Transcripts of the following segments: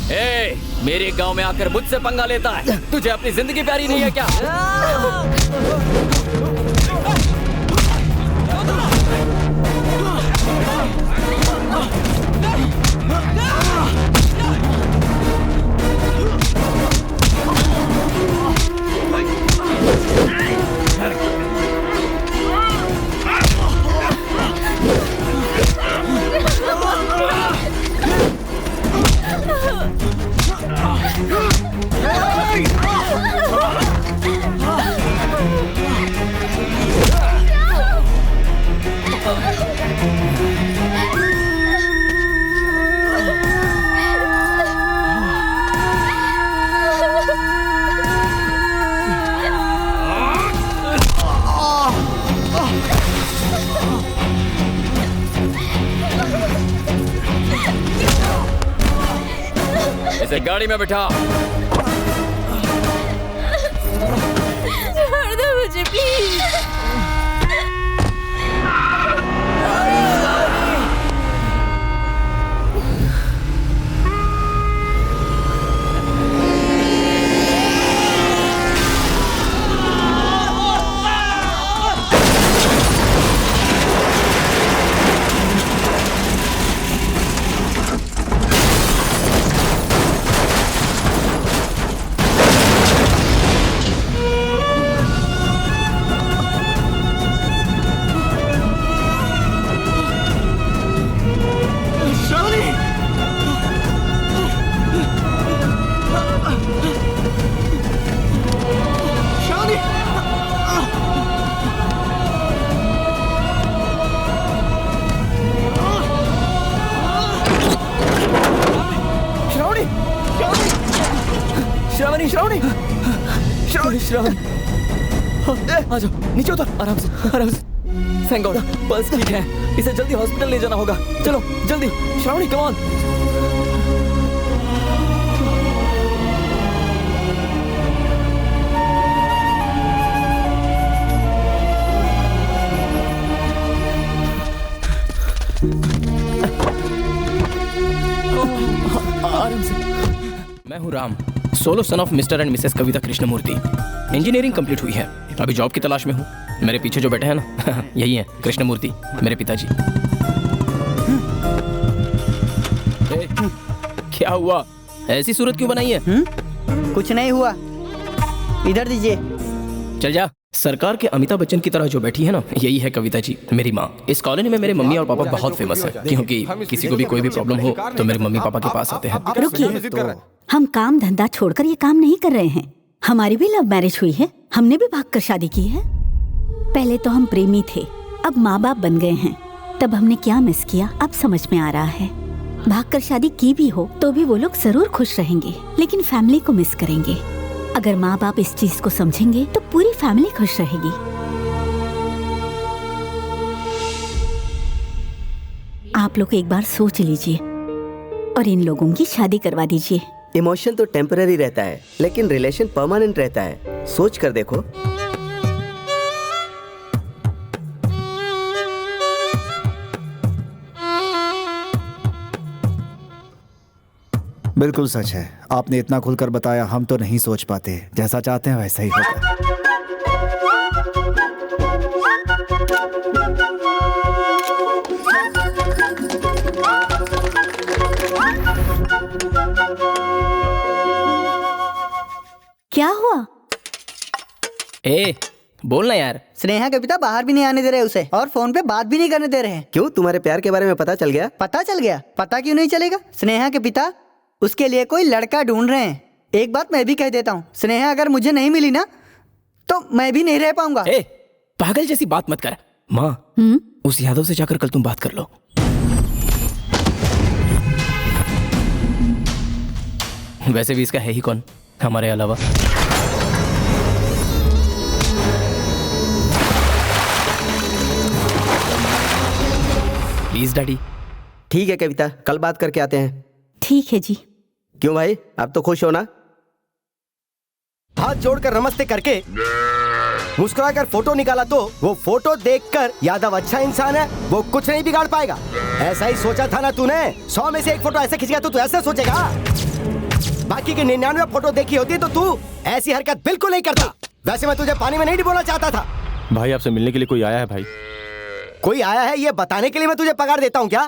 ए, मेरे गांव में आकर मुझसे पंगा लेता है। तुझे अपनी जिंदगी प्यारी नहीं है क्या? इसे गाड़ी में बिठा। छोड़ दो मुझे प्लीज। आ जाओ, नीचे उतर, आराम से, आराम से। थैंक गॉड, पल्स ठीक है। इसे जल्दी हॉस्पिटल ले जाना होगा। चलो जल्दी, श्रावणी कम ऑन। आराम से। मैं हूँ Ram, solo son of Mr and Mrs Kavita Krishnamurthy. Engineering complete हुई है, अभी जॉब की तलाश में हूँ। मेरे पीछे जो बैठे हैं ना यही है कृष्णमूर्ति, मेरे पिताजी। क्या हुआ, ऐसी सूरत क्यों बनाई है? कुछ नहीं हुआ, इधर दीजिए। चल जा। सरकार के अमिताभ बच्चन की तरह जो बैठी है ना, यही है कविता जी, मेरी माँ। इस कॉलोनी में मेरे मम्मी और पापा बहुत फेमस है, क्योंकि किसी को भी कोई भी प्रॉब्लम हो तो मेरे मम्मी पापा के पास आते हैं। रुकिए, हम काम धंधा छोड़कर ये काम नहीं कर रहे हैं। हमारी भी लव मैरिज हुई है, हमने भी भागकर शादी की है। पहले तो हम प्रेमी थे, अब माँ बाप बन गए हैं। तब हमने क्या मिस किया अब समझ में आ रहा है। भागकर शादी की भी हो तो भी वो लोग जरूर खुश रहेंगे, लेकिन फैमिली को मिस करेंगे। अगर माँ बाप इस चीज को समझेंगे तो पूरी फैमिली खुश रहेगी। आप लोग एक बार सोच लीजिए और इन लोगों की शादी करवा दीजिए। इमोशन तो टेम्पररी रहता है, लेकिन रिलेशन परमानेंट रहता है। सोच कर देखो। बिल्कुल सच है, आपने इतना खुलकर बताया, हम तो नहीं सोच पाते। जैसा चाहते हैं वैसा ही होगा। क्या हुआ? ए, बोलना यार। स्नेहा कविता बाहर भी नहीं आने दे रहे उसे, और फोन पे बात भी नहीं करने दे रहे हैं। क्यों, तुम्हारे प्यार के बारे में पता चल गया? पता चल गया? पता क्यों नहीं चलेगा? स्नेहा के पिता उसके लिए कोई लड़का ढूंढ रहे हैं। एक बात मैं भी कह देता हूँ, स्नेहा अगर मुझे नहीं मिली ना तो मैं भी नहीं रह पाऊंगा। ए, पागल जैसी बात मत कर। माँ, उस यादव से जाकर कल तुम बात कर लो। वैसे भी इसका है ही कौन हमारे अलावा। Please daddy. ठीक है कविता, कल बात करके आते हैं। ठीक है जी। क्यों भाई, अब तो खुश हो ना? हाथ जोड़कर नमस्ते करके मुस्कुराकर फोटो निकाला तो वो फोटो देखकर यादव अच्छा इंसान है, वो कुछ नहीं बिगाड़ पाएगा। ऐसा ही सोचा था ना तूने? 100 में से एक फोटो ऐसे खींच गया तो तू ऐसे सोचेगा? बाकी के 99 फोटो देखी होती तो तू ऐसी हरकत बिल्कुल नहीं करता। वैसे मैं तुझे पानी में नहीं डुबोना चाहता था। भाई आपसे मिलने के लिए कोई आया है भाई। कोई आया है ये बताने के लिए मैं तुझे पगार देता हूँ क्या?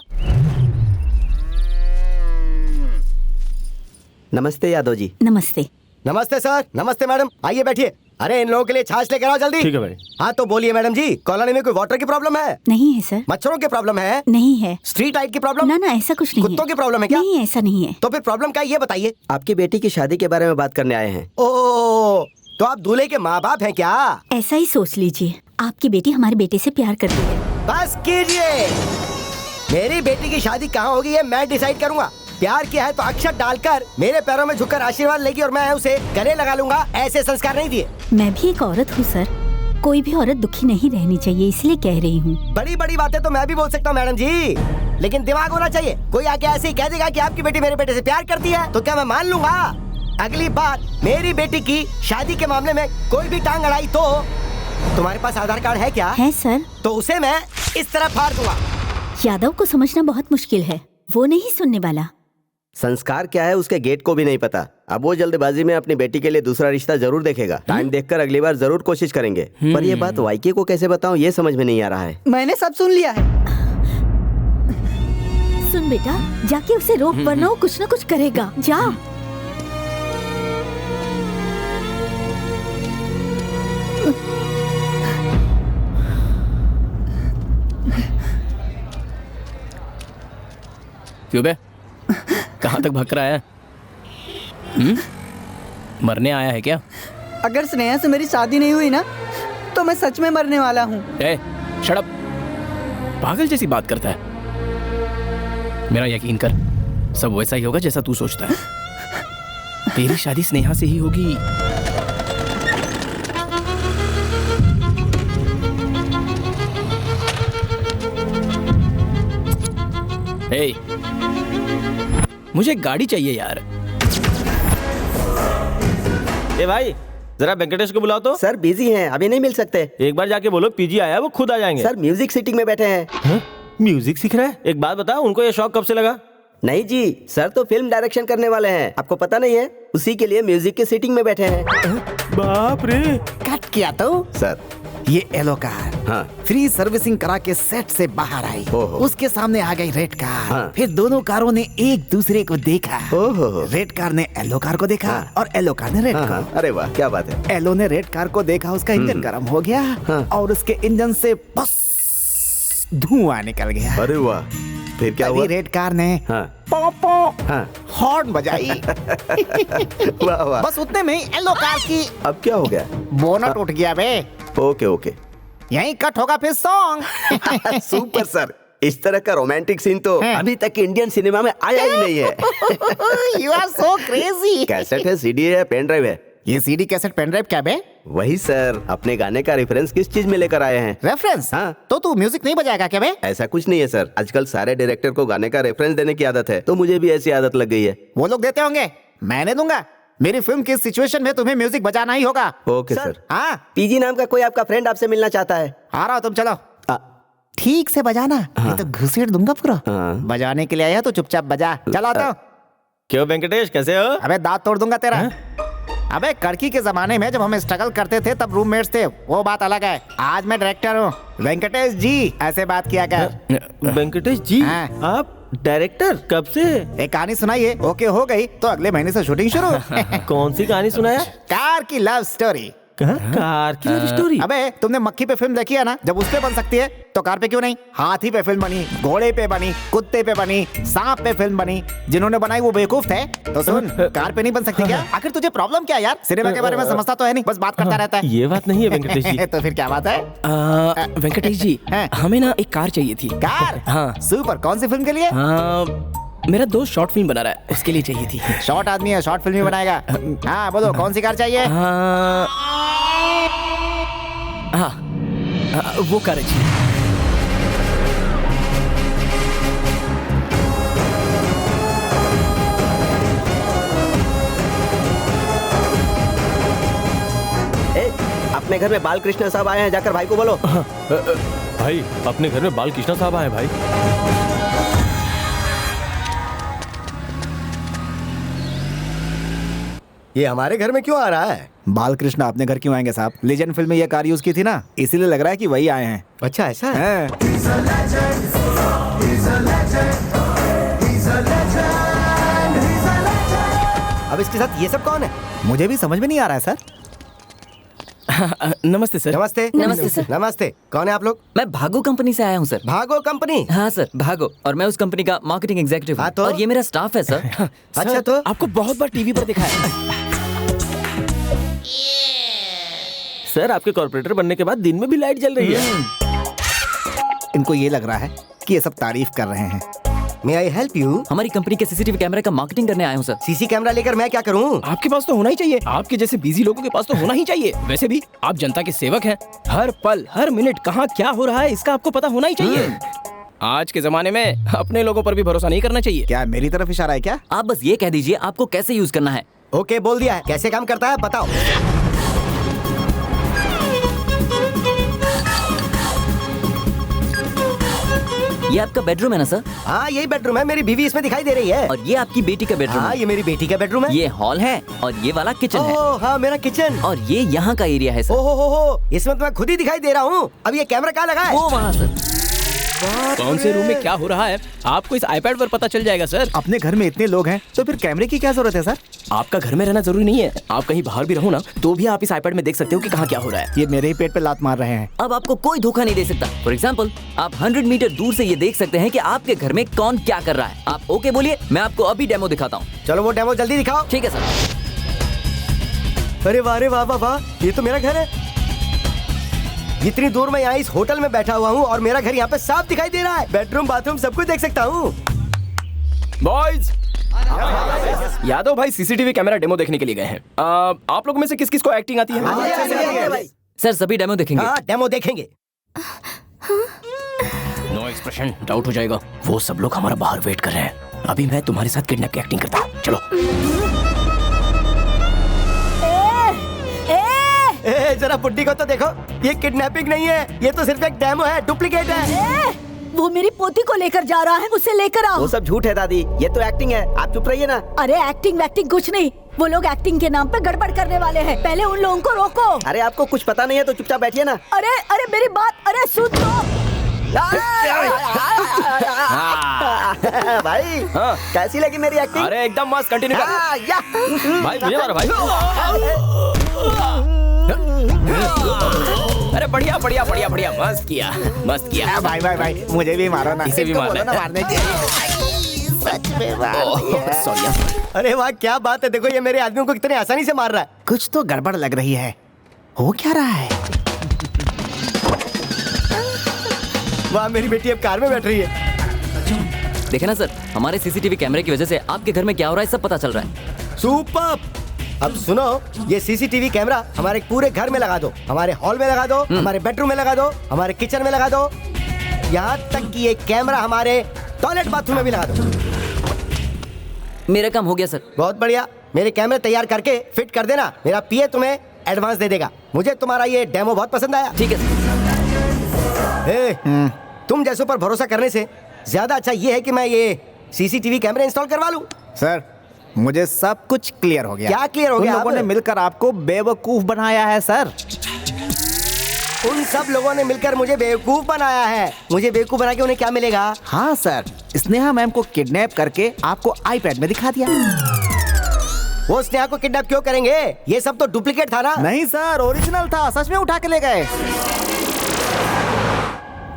नमस्ते यादव जी। नमस्ते। नमस्ते सर। नमस्ते मैडम, आइए बैठिए। अरे इन लोगों के लिए छाछ लेकर आओ जल्दी। ठीक है भाई। हाँ तो बोलिए मैडम जी, कॉलोनी में कोई वाटर की प्रॉब्लम है? नहीं है सर। मच्छरों की प्रॉब्लम है? नहीं है। स्ट्रीट लाइट की प्रॉब्लम? ना ना ऐसा कुछ नहीं है। कुत्तों की प्रॉब्लम है क्या? नहीं ऐसा नहीं है। तो फिर प्रॉब्लम क्या है ये बताइए। आपकी बेटी की शादी के बारे में बात करने आए हैं। ओ, तो आप दूल्हे के माँ बाप हैं क्या? ऐसा ही सोच लीजिए। आपकी बेटी हमारे बेटे से प्यार करती है। बस कीजिए। मेरी बेटी की शादी कहाँ होगी ये मैं डिसाइड करूंगा। प्यार किया है तो अक्षत डालकर मेरे पैरों में झुककर आशीर्वाद लेगी और मैं उसे गले लगा लूंगा। ऐसे संस्कार नहीं दिए। मैं भी एक औरत हूँ सर। कोई भी औरत दुखी नहीं रहनी चाहिए, इसलिए कह रही हूँ। बड़ी बड़ी बातें तो मैं भी बोल सकता हूँ मैडम जी, लेकिन दिमाग होना चाहिए। कोई आके ऐसे ही कह देगा कि आपकी बेटी मेरे बेटे से प्यार करती है तो क्या मैं मान लूंगा? अगली बार मेरी बेटी की शादी के मामले में कोई भी टांग अड़ाई तो तुम्हारे पास आधार कार्ड है क्या? है सर। तो उसे मैं इस तरह फाड़ दूंगा। यादव को समझना बहुत मुश्किल है, वो नहीं सुनने वाला। संस्कार क्या है उसके गेट को भी नहीं पता। अब वो जल्दबाजी में अपनी बेटी के लिए दूसरा रिश्ता जरूर देखेगा। टाइम देखकर अगली बार जरूर कोशिश करेंगे। पर ये बात वाईके को कैसे बताऊं ये समझ में नहीं आ रहा है। मैंने सब सुन लिया है। सुन बेटा, जाके उसे रोक, वरना वो कुछ न कुछ करेगा। जा। क्यों बे, कहाँ तक भग रहा है? मरने आया है क्या? अगर स्नेहा से मेरी शादी नहीं हुई ना तो मैं सच में मरने वाला हूँ। ए, शट अप। पागल जैसी बात करता है। मेरा यकीन कर, सब वैसा ही होगा जैसा तू सोचता है। तेरी शादी स्नेहा से ही होगी। ए, मुझे गाड़ी चाहिए यार। ए भाई जरा वेंकटेश को बुलाओ तो। सर बिजी हैं, अभी नहीं मिल सकते। एक बार जाके बोलो पीजी आया है, वो खुद आ जाएंगे। सर म्यूजिक सीटिंग में बैठे हैं। हाँ? म्यूजिक सीख रहा है? एक बात बता, उनको ये शौक कब से लगा? नहीं जी, सर तो फिल्म डायरेक्शन करने वाले हैं। आपको पता नहीं है? उसी के लिए म्यूजिक की सीटिंग में बैठे हैं। बाप रे। कट किया तो सर ये येलो कार हाँ। फ्री सर्विसिंग करा के सेट से बाहर आई। ओहो। उसके सामने आ गई रेड कार। हाँ। फिर दोनों कारों ने एक दूसरे को देखा। ओहो। रेड कार ने येलो कार को देखा हाँ। और येलो कार ने रेड हाँ, को। हाँ। अरे वाह क्या बात है। येलो ने रेड कार को देखा, उसका इंजन गर्म हो गया हाँ। और उसके इंजन से बस धुआं निकल गया। अरे वाह, फिर क्या हुआ? तभी रेड कार ने हाँ। पौ पौ हाँ। हॉर्न बजाई। वाह वाह। बस उतने में ही येलो कार की अब क्या हो गया? बोनट उठ गया बे। Okay okay. यहीं कट होगा फिर सॉन्ग। सुपर सर, इस तरह का रोमांटिक सीन तो अभी तक इंडियन सिनेमा में आया ही नहीं है। You are so crazy. Cassette है, सीडी है, पेन ड्राइव है? ये सीडी कैसेट पेन ड्राइव क्या बे? वही सर, अपने गाने का रेफरेंस किस चीज में लेकर आए हैं? रेफरेंस? हाँ। तो तू म्यूजिक नहीं बजाएगा क्या बे? ऐसा कुछ नहीं है सर, आजकल सारे डायरेक्टर को गाने का रेफरेंस देने की आदत है, तो मुझे भी ऐसी आदत लग गई है। वो लोग देते होंगे, मैंने दूंगा। मेरी फिल्म की सिचुएशन में तुम्हें म्यूजिक बजाना ही होगा। Okay sir. हाँ, पीजी नाम का कोई आपका फ्रेंड आपसे मिलना चाहता है। आ रहा हो, तुम चलो। आ, ठीक से बजाना, नहीं तो घुसेड़ दूंगा पूरा। हाँ। बजाने के लिए आया तो चुपचाप बजा। चलो तो। क्यों वेंकटेश कैसे हो? अबे दांत तोड़ दूंगा तेरा। अबे कड़की के जमाने में जब हम स्ट्रगल करते थे तब रूममेट्स थे, वो बात अलग है। आज मैं डायरेक्टर हूँ। वेंकटेश जी ऐसे बात किया कर। वेंकटेश जी हाँ। आप डायरेक्टर कब से? एक कहानी सुनाइए, ओके हो गई तो अगले महीने से शूटिंग शुरू। कौन सी कहानी सुनाया? कार की लव स्टोरी। कार की लव स्टोरी? अबे तुमने मक्खी पे फिल्म देखी है ना? जब उस पे बन सकती है तो कार पे क्यों नहीं? हाथी पे फिल्म बनी, घोड़े पे बनी, कुत्ते पे बनी, सांप पे फिल्म बनी। जिन्होंने बनाई वो बेवकूफ थे। तो सुन, कार पे नहीं बन सकती क्या? आखिर तुझे प्रॉब्लम क्या यार? सिनेमा के बारे में समझता तो है नहीं, बस बात करता रहता है। ये बात नहीं है वेंकटेश जी। तो फिर क्या बात है? वेंकटेश जी, हाँ। हमें ना एक कार चाहिए थी। कार? हाँ। सुपर, कौन सी फिल्म के लिए? मेरा दोस्त शॉर्ट फिल्म बना रहा है, उसके लिए चाहिए थी। शॉर्ट आदमी है, शॉर्ट फिल्म ही बनाएगा। हाँ बोलो, कौन सी कार चाहिए? वो कार अच्छी है। अपने घर में बालकृष्ण साहब आए हैं, जाकर भाई को बोलो। भाई अपने घर में बालकृष्ण साहब आए भाई। ये हमारे घर में क्यों आ रहा है? बालकृष्ण अपने घर क्यों आएंगे साहब? लेजेंड फिल्म में ये कार यूज की थी ना, इसीलिए लग रहा है कि वही आए हैं। अच्छा ऐसा है? हैं? अब इसके साथ ये सब कौन है? मुझे भी समझ में नहीं आ रहा है सर। नमस्ते सर। नमस्ते। नमस्ते सर। नमस्ते। कौन है आप लोग? मैं भागो कंपनी से आया हूँ सर। भागो कंपनी? हाँ सर, भागो, और मैं उस कंपनी का मार्केटिंग एग्जीक्यूटिव हाँ हूँ, तो? और ये मेरा स्टाफ है सर। अच्छा तो आपको बहुत बार टीवी पर दिखा है। सर आपके कॉर्पोरेटर बनने के बाद दिन में भी लाइट जल रही है। इनको ये लग रहा है कि ये सब तारीफ कर रहे हैं। मे आई हेल्प यू? हमारी कंपनी के सीसीटीवी कैमरे का मार्केटिंग करने आया हूँ सर। सीसी कैमरा लेकर मैं क्या करूं? आपके पास तो होना ही चाहिए। आपके जैसे बिजी लोगों के पास तो होना ही चाहिए। वैसे भी आप जनता के सेवक हैं। हर पल हर मिनट कहाँ क्या हो रहा है इसका आपको पता होना ही चाहिए। आज के जमाने में अपने लोगों पर भी भरोसा नहीं करना चाहिए। क्या मेरी तरफ इशारा है क्या? आप बस ये कह दीजिए आपको कैसे यूज करना है। ओके बोल दिया है। कैसे काम करता है बताओ। ये आपका बेडरूम है ना सर? हाँ यही बेडरूम है। मेरी बीवी इसमें दिखाई दे रही है। और ये आपकी बेटी का बेडरूम हाँ है। ये मेरी बेटी का बेडरूम है। ये हॉल है और ये वाला किचन है। ओह हाँ मेरा किचन। और ये यहाँ का एरिया है सर। ओहो हो इसमें तो मैं खुद ही दिखाई दे रहा हूँ। अब ये कैमरा कहाँ लगा है? वो वहाँ सर। कौन से रूम में क्या हो रहा है आपको इस आईपैड पर पता चल जाएगा सर। अपने घर में इतने लोग हैं तो फिर कैमरे की क्या जरूरत है सर? आपका घर में रहना जरूरी नहीं है। आप कहीं बाहर भी रहो ना तो भी आप इस आईपैड में देख सकते हो कि कहाँ क्या हो रहा है। ये मेरे ही पेट पे लात मार रहे हैं। अब आपको कोई धोखा नहीं दे सकता। फॉर एग्जाम्पल, आप 100 मीटर दूर से ये देख सकते हैं कि आपके घर में कौन क्या कर रहा है। आप ओके बोलिए, मैं आपको अभी डेमो दिखाता हूँ। चलो वो डेमो जल्दी दिखाओ। ठीक है सर। अरे वाह वाह वाह, ये तो मेरा घर है। जितनी दूर मैं यहाँ इस होटल में बैठा हुआ हूँ और मेरा घर यहाँ पे साफ दिखाई दे रहा है। बेडरूम बाथरूम सब कुछ देख सकता हूँ। बॉयज, यादव भाई सीसीटीवी कैमरा डेमो देखने के लिए गए हैं। आप लोगों में से किस किस को एक्टिंग आती है? सर सभी डेमो देखेंगे। हाँ डेमो देखेंगे। नो एक्सप्रेशन, डाउट हो जाएगा। वो सब लोग हमारा बाहर वेट कर रहे हैं। अभी मैं तुम्हारे साथ किडनैप की एक्टिंग करता हूँ। चलो। जरा पुट्टी को तो देखो। ये किडनैपिंग नहीं है, ये तो सिर्फ एक डेमो है, डुप्लीकेट है। वो मेरी पोती को लेकर जा रहा है, उसे लेकर आओ। वो सब झूठ है दादी, ये तो एक्टिंग है। आप चुप रहिए ना। अरे एक्टिंग वैक्टिंग कुछ नहीं। वो लोग एक्टिंग के नाम पे गड़बड़ करने वाले हैं। पहले उन लोगों को रोको। अरे आपको कुछ पता नहीं है तो चुपचाप बैठिए ना। अरे अरे मेरी बात, अरे सुन तो। भाई हाँ। कैसी लगी मेरी एक्टिंग? अरे एकदम मस्त, कंटिन्यू कर। भाई मुझे मारो भाई। अरे बढ़िया बढ़िया बढ़िया बढ़िया, मस्त किया मस्त किया। भाई भाई भाई मुझे भी मारो ना। इसे भी इसको मारना बोलो ना मारने के। सच में मार। सॉरी। अरे वाह क्या बात है। देखो ये मेरे आदमियों को कितने आसानी से मार रहा है। कुछ तो गड़बड़ लग रही है। हो क्या रहा है? वाह मेरी बेटी अब कार में बैठ रही है। देखे ना सर, हमारे सीसीटीवी कैमरे की वजह से आपके घर में क्या हो रहा है सब पता चल रहा है। सुपर। अब सुनो, ये सीसीटीवी कैमरा हमारे पूरे घर में लगा दो, हमारे हॉल में लगा दो, हमारे बेडरूम में लगा दो, हमारे किचन में लगा दो, यहाँ तक कि ये कैमरा हमारे टॉयलेट बाथरूम में भी लगा दो। मेरा काम हो गया सर। बहुत बढ़िया। मेरे कैमरे तैयार करके फिट कर देना। मेरा पीए तुम्हें एडवांस दे देगा। मुझे तुम्हारा ये डेमो बहुत पसंद आया। ठीक है सर। तुम जैसों पर भरोसा करने से ज्यादा अच्छा ये है कि मैं ये सीसीटीवी कैमरे इंस्टॉल करवा लूं। सर मुझे सब कुछ क्लियर हो गया। क्या क्लियर हो गया? उन लोगों ने मिलकर आपको बेवकूफ बनाया है सर। उन सब लोगों ने मिलकर मुझे बेवकूफ बनाया है। मुझे बेवकूफ बना के उन्हें क्या मिलेगा? हाँ सर, स्नेहा मैम को किडनैप करके आपको आईपैड में दिखा दिया। वो स्नेहा को किडनैप क्यों करेंगे? ये सब तो डुप्लीकेट था ना। नहीं सर, ओरिजिनल था। सच में उठा के ले गए।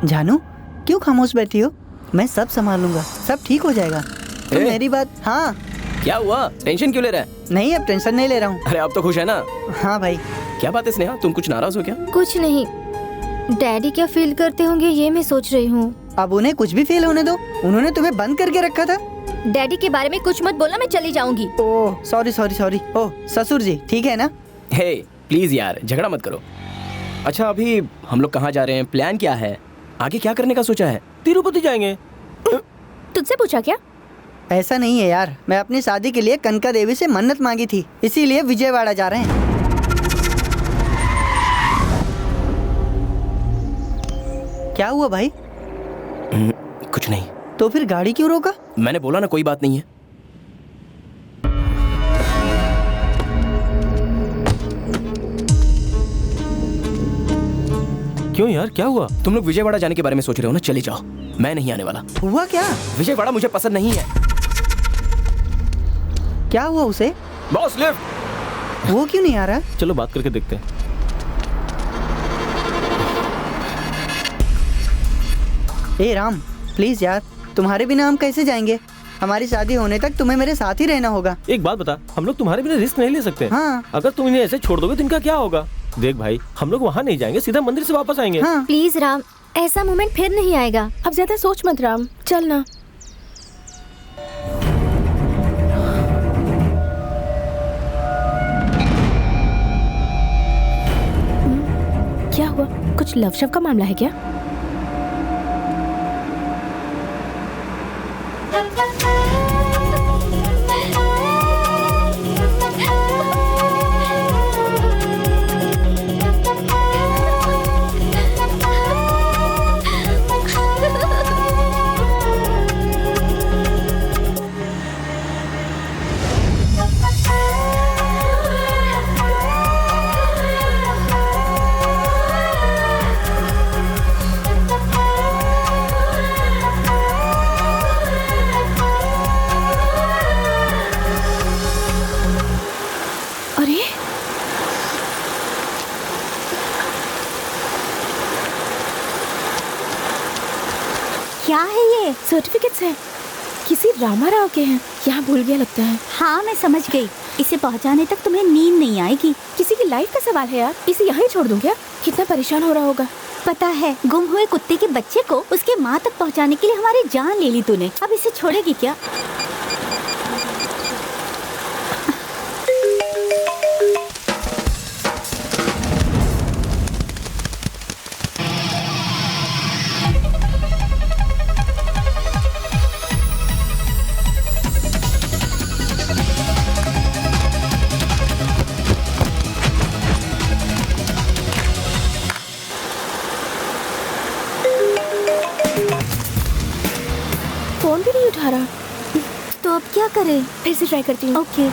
जानू क्यों खामोश बैठी हो? मैं सब संभाल लूंगा, सब ठीक हो जाएगा। तुम मेरी बात। हाँ क्या हुआ? टेंशन क्यों ले रहा है? नहीं, अब टेंशन नहीं ले रहा हूँ। अरे आप तो खुश है ना? हाँ भाई। क्या बात है स्नेहा, तुम कुछ नाराज हो क्या? कुछ नहीं, डैडी क्या फील करते होंगे ये मैं सोच रही हूँ। अब उन्हें कुछ भी फील होने दो। उन्होंने तुम्हें बंद करके रखा था। डैडी के बारे में कुछ मत बोलना, मैं चली जाऊंगी। Oh sorry sorry sorry. Oh ससुर जी ठीक है ना? हे प्लीज यार झगड़ा मत करो। अच्छा अभी हम लोग कहाँ जा रहे हैं? प्लान क्या है? आगे क्या करने का सोचा है? तिरुपति जाएंगे। तुझसे पूछा क्या? ऐसा नहीं है यार, मैं अपनी शादी के लिए कनका देवी से मन्नत मांगी थी, इसीलिए विजयवाड़ा जा रहे हैं। क्या हुआ भाई? कुछ नहीं। तो फिर गाड़ी क्यों रोका? मैंने बोला ना कोई बात नहीं है। क्यों यार, क्या हुआ? तुम लोग विजयवाड़ा जाने के बारे में सोच रहे हो ना, चले जाओ, मैं नहीं आने वाला। हुआ क्या? विजयवाड़ा मुझे पसंद नहीं है। क्या हुआ उसे? Boss lift. वो क्यों नहीं आ रहा? चलो बात करके देखते हैं। ए राम, प्लीज यार, तुम्हारे बिना हम कैसे जाएंगे? हमारी शादी होने तक तुम्हें मेरे साथ ही रहना होगा। एक बात बता, हम लोग तुम्हारे बिना रिस्क नहीं ले सकते। हाँ। अगर तुम इन्हें ऐसे छोड़ दोगे तो इनका क्या होगा? देख भाई, हम लोग वहाँ नहीं जाएंगे, सीधा मंदिर से वापस आएंगे। हाँ। प्लीज राम, ऐसा मोमेंट फिर नहीं आएगा। अब ज्यादा सोच मत राम, चल ना। क्या हुआ? कुछ लव शव का मामला है क्या? क्या है ये? सर्टिफिकेट्स हैं, किसी रामा राव के हैं। यहाँ भूल गया लगता है। हाँ मैं समझ गई, इसे पहुँचाने तक तुम्हें नींद नहीं आएगी। किसी की लाइफ का सवाल है यार, इसे यहाँ ही छोड़ दूँ क्या? कितना परेशान हो रहा होगा। पता है, गुम हुए कुत्ते के बच्चे को उसके माँ तक पहुँचाने के लिए हमारी जान ले ली तूने। अब इसे छोड़ेगी क्या? फोन भी नहीं उठा रहा। तो अब क्या करें? फिर से ट्राई करती हूँ। ओके,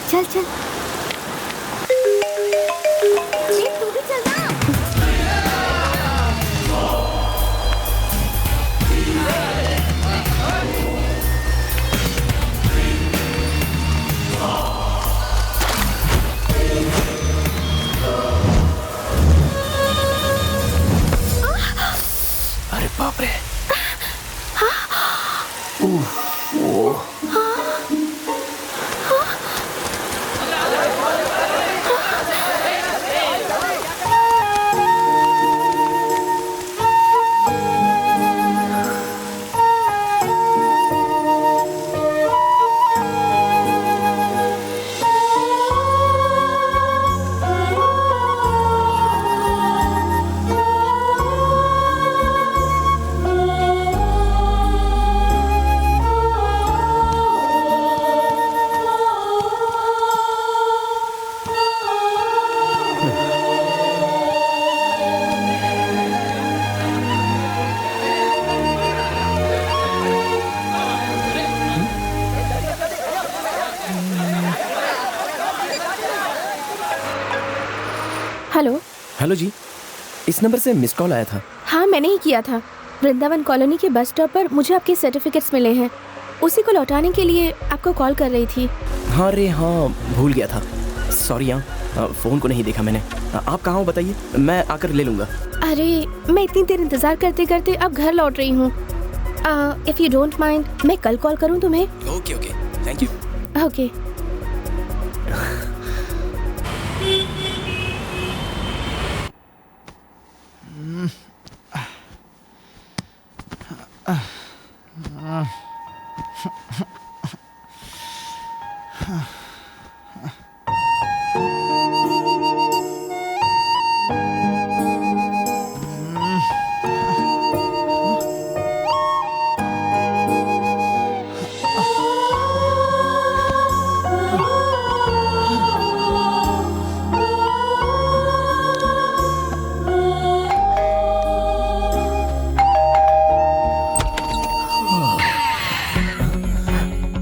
चल चल। तू भी चल ना। अरे बाप रे। हेलो। हेलो जी, इस नंबर से मिस कॉल आया था। हाँ मैंने ही किया था। वृंदावन कॉलोनी के बस स्टॉप पर मुझे आपके सर्टिफिकेट्स मिले हैं, उसी को लौटाने के लिए आपको कॉल कर रही थी। हाँ रे हाँ, भूल गया था, सॉरी। हाँ, फ़ोन को नहीं देखा मैंने। आप कहाँ हो बताइए, मैं आकर ले लूँगा। अरे मैं इतनी देर इंतज़ार करते करते अब घर लौट रही हूँ। इफ़ यू डोंट माइंड मैं कल कॉल करूँ तुम्हें? Okay okay, thank you. Okay.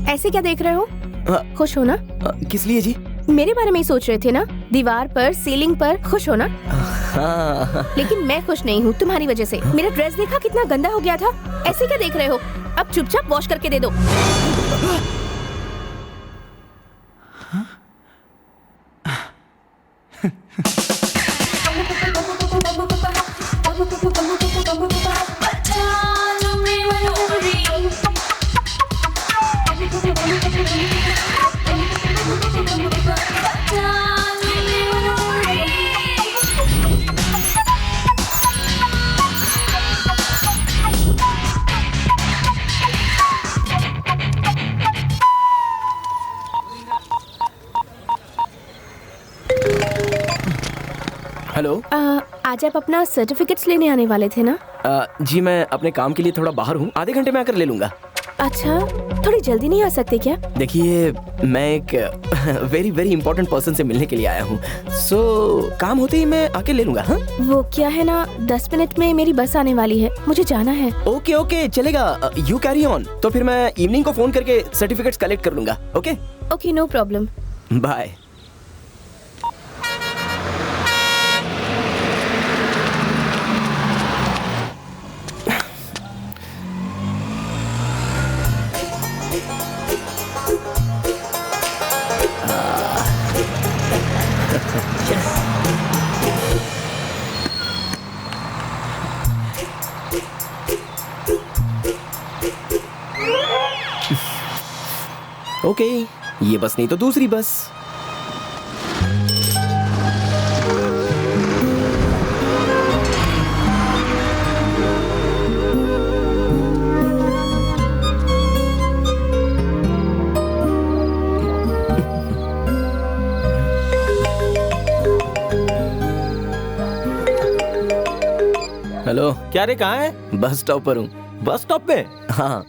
ऐसे क्या देख रहे हो? खुश हो ना? किस लिए जी? मेरे बारे में ही सोच रहे थे ना? दीवार पर, सीलिंग पर, खुश हो ना? हाँ। लेकिन मैं खुश नहीं हूँ तुम्हारी वजह से। मेरा ड्रेस देखा कितना गंदा हो गया था। ऐसे क्या देख रहे हो? अब चुपचाप वॉश करके दे दो। हेलो। आज आप अपना सर्टिफिकेट्स लेने आने वाले थे ना? जी मैं अपने काम के लिए थोड़ा बाहर हूँ, आधे घंटे में आकर ले लूंगा। अच्छा, थोड़ी जल्दी नहीं आ सकते क्या? देखिए मैं एक वेरी वेरी इंपॉर्टेंट पर्सन से मिलने के लिए आया हूँ, सो काम होते ही मैं आके ले लूंगा। हाँ वो क्या है ना, 10 मिनट में मेरी बस आने वाली है, मुझे जाना है। ओके ओके चलेगा, यू कैरी ऑन। तो फिर मैं इवनिंग को फोन करके सर्टिफिकेट्स कलेक्ट कर लूंगा। Okay okay, no problem. Bye. Okay, ये बस नहीं तो दूसरी बस। हेलो। क्या रे, कहाँ है? बस स्टॉप पर हूँ। बस स्टॉप पे? हाँ।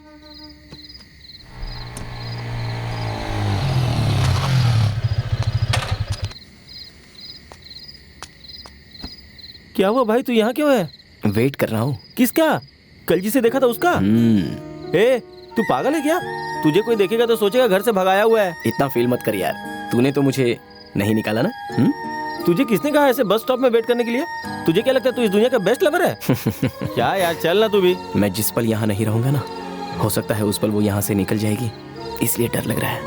क्या हुआ भाई, तू यहाँ क्यों है? वेट कर रहा हूँ। किसका? कल जिसे देखा था उसका? ए, तू पागल है क्या? तुझे कोई देखेगा तो सोचेगा घर से भगाया हुआ है। इतना फील मत कर यार, तूने तो मुझे नहीं निकाला ना। तुझे किसने कहा ऐसे बस स्टॉप में वेट करने के लिए? तुझे क्या लगता है तू इस दुनिया का बेस्ट लवर है? क्या यार, चल ना तू भी। मैं जिस पल यहाँ नहीं रहूंगा ना, हो सकता है उस पल वो यहाँ से निकल जाएगी, इसलिए डर लग रहा है।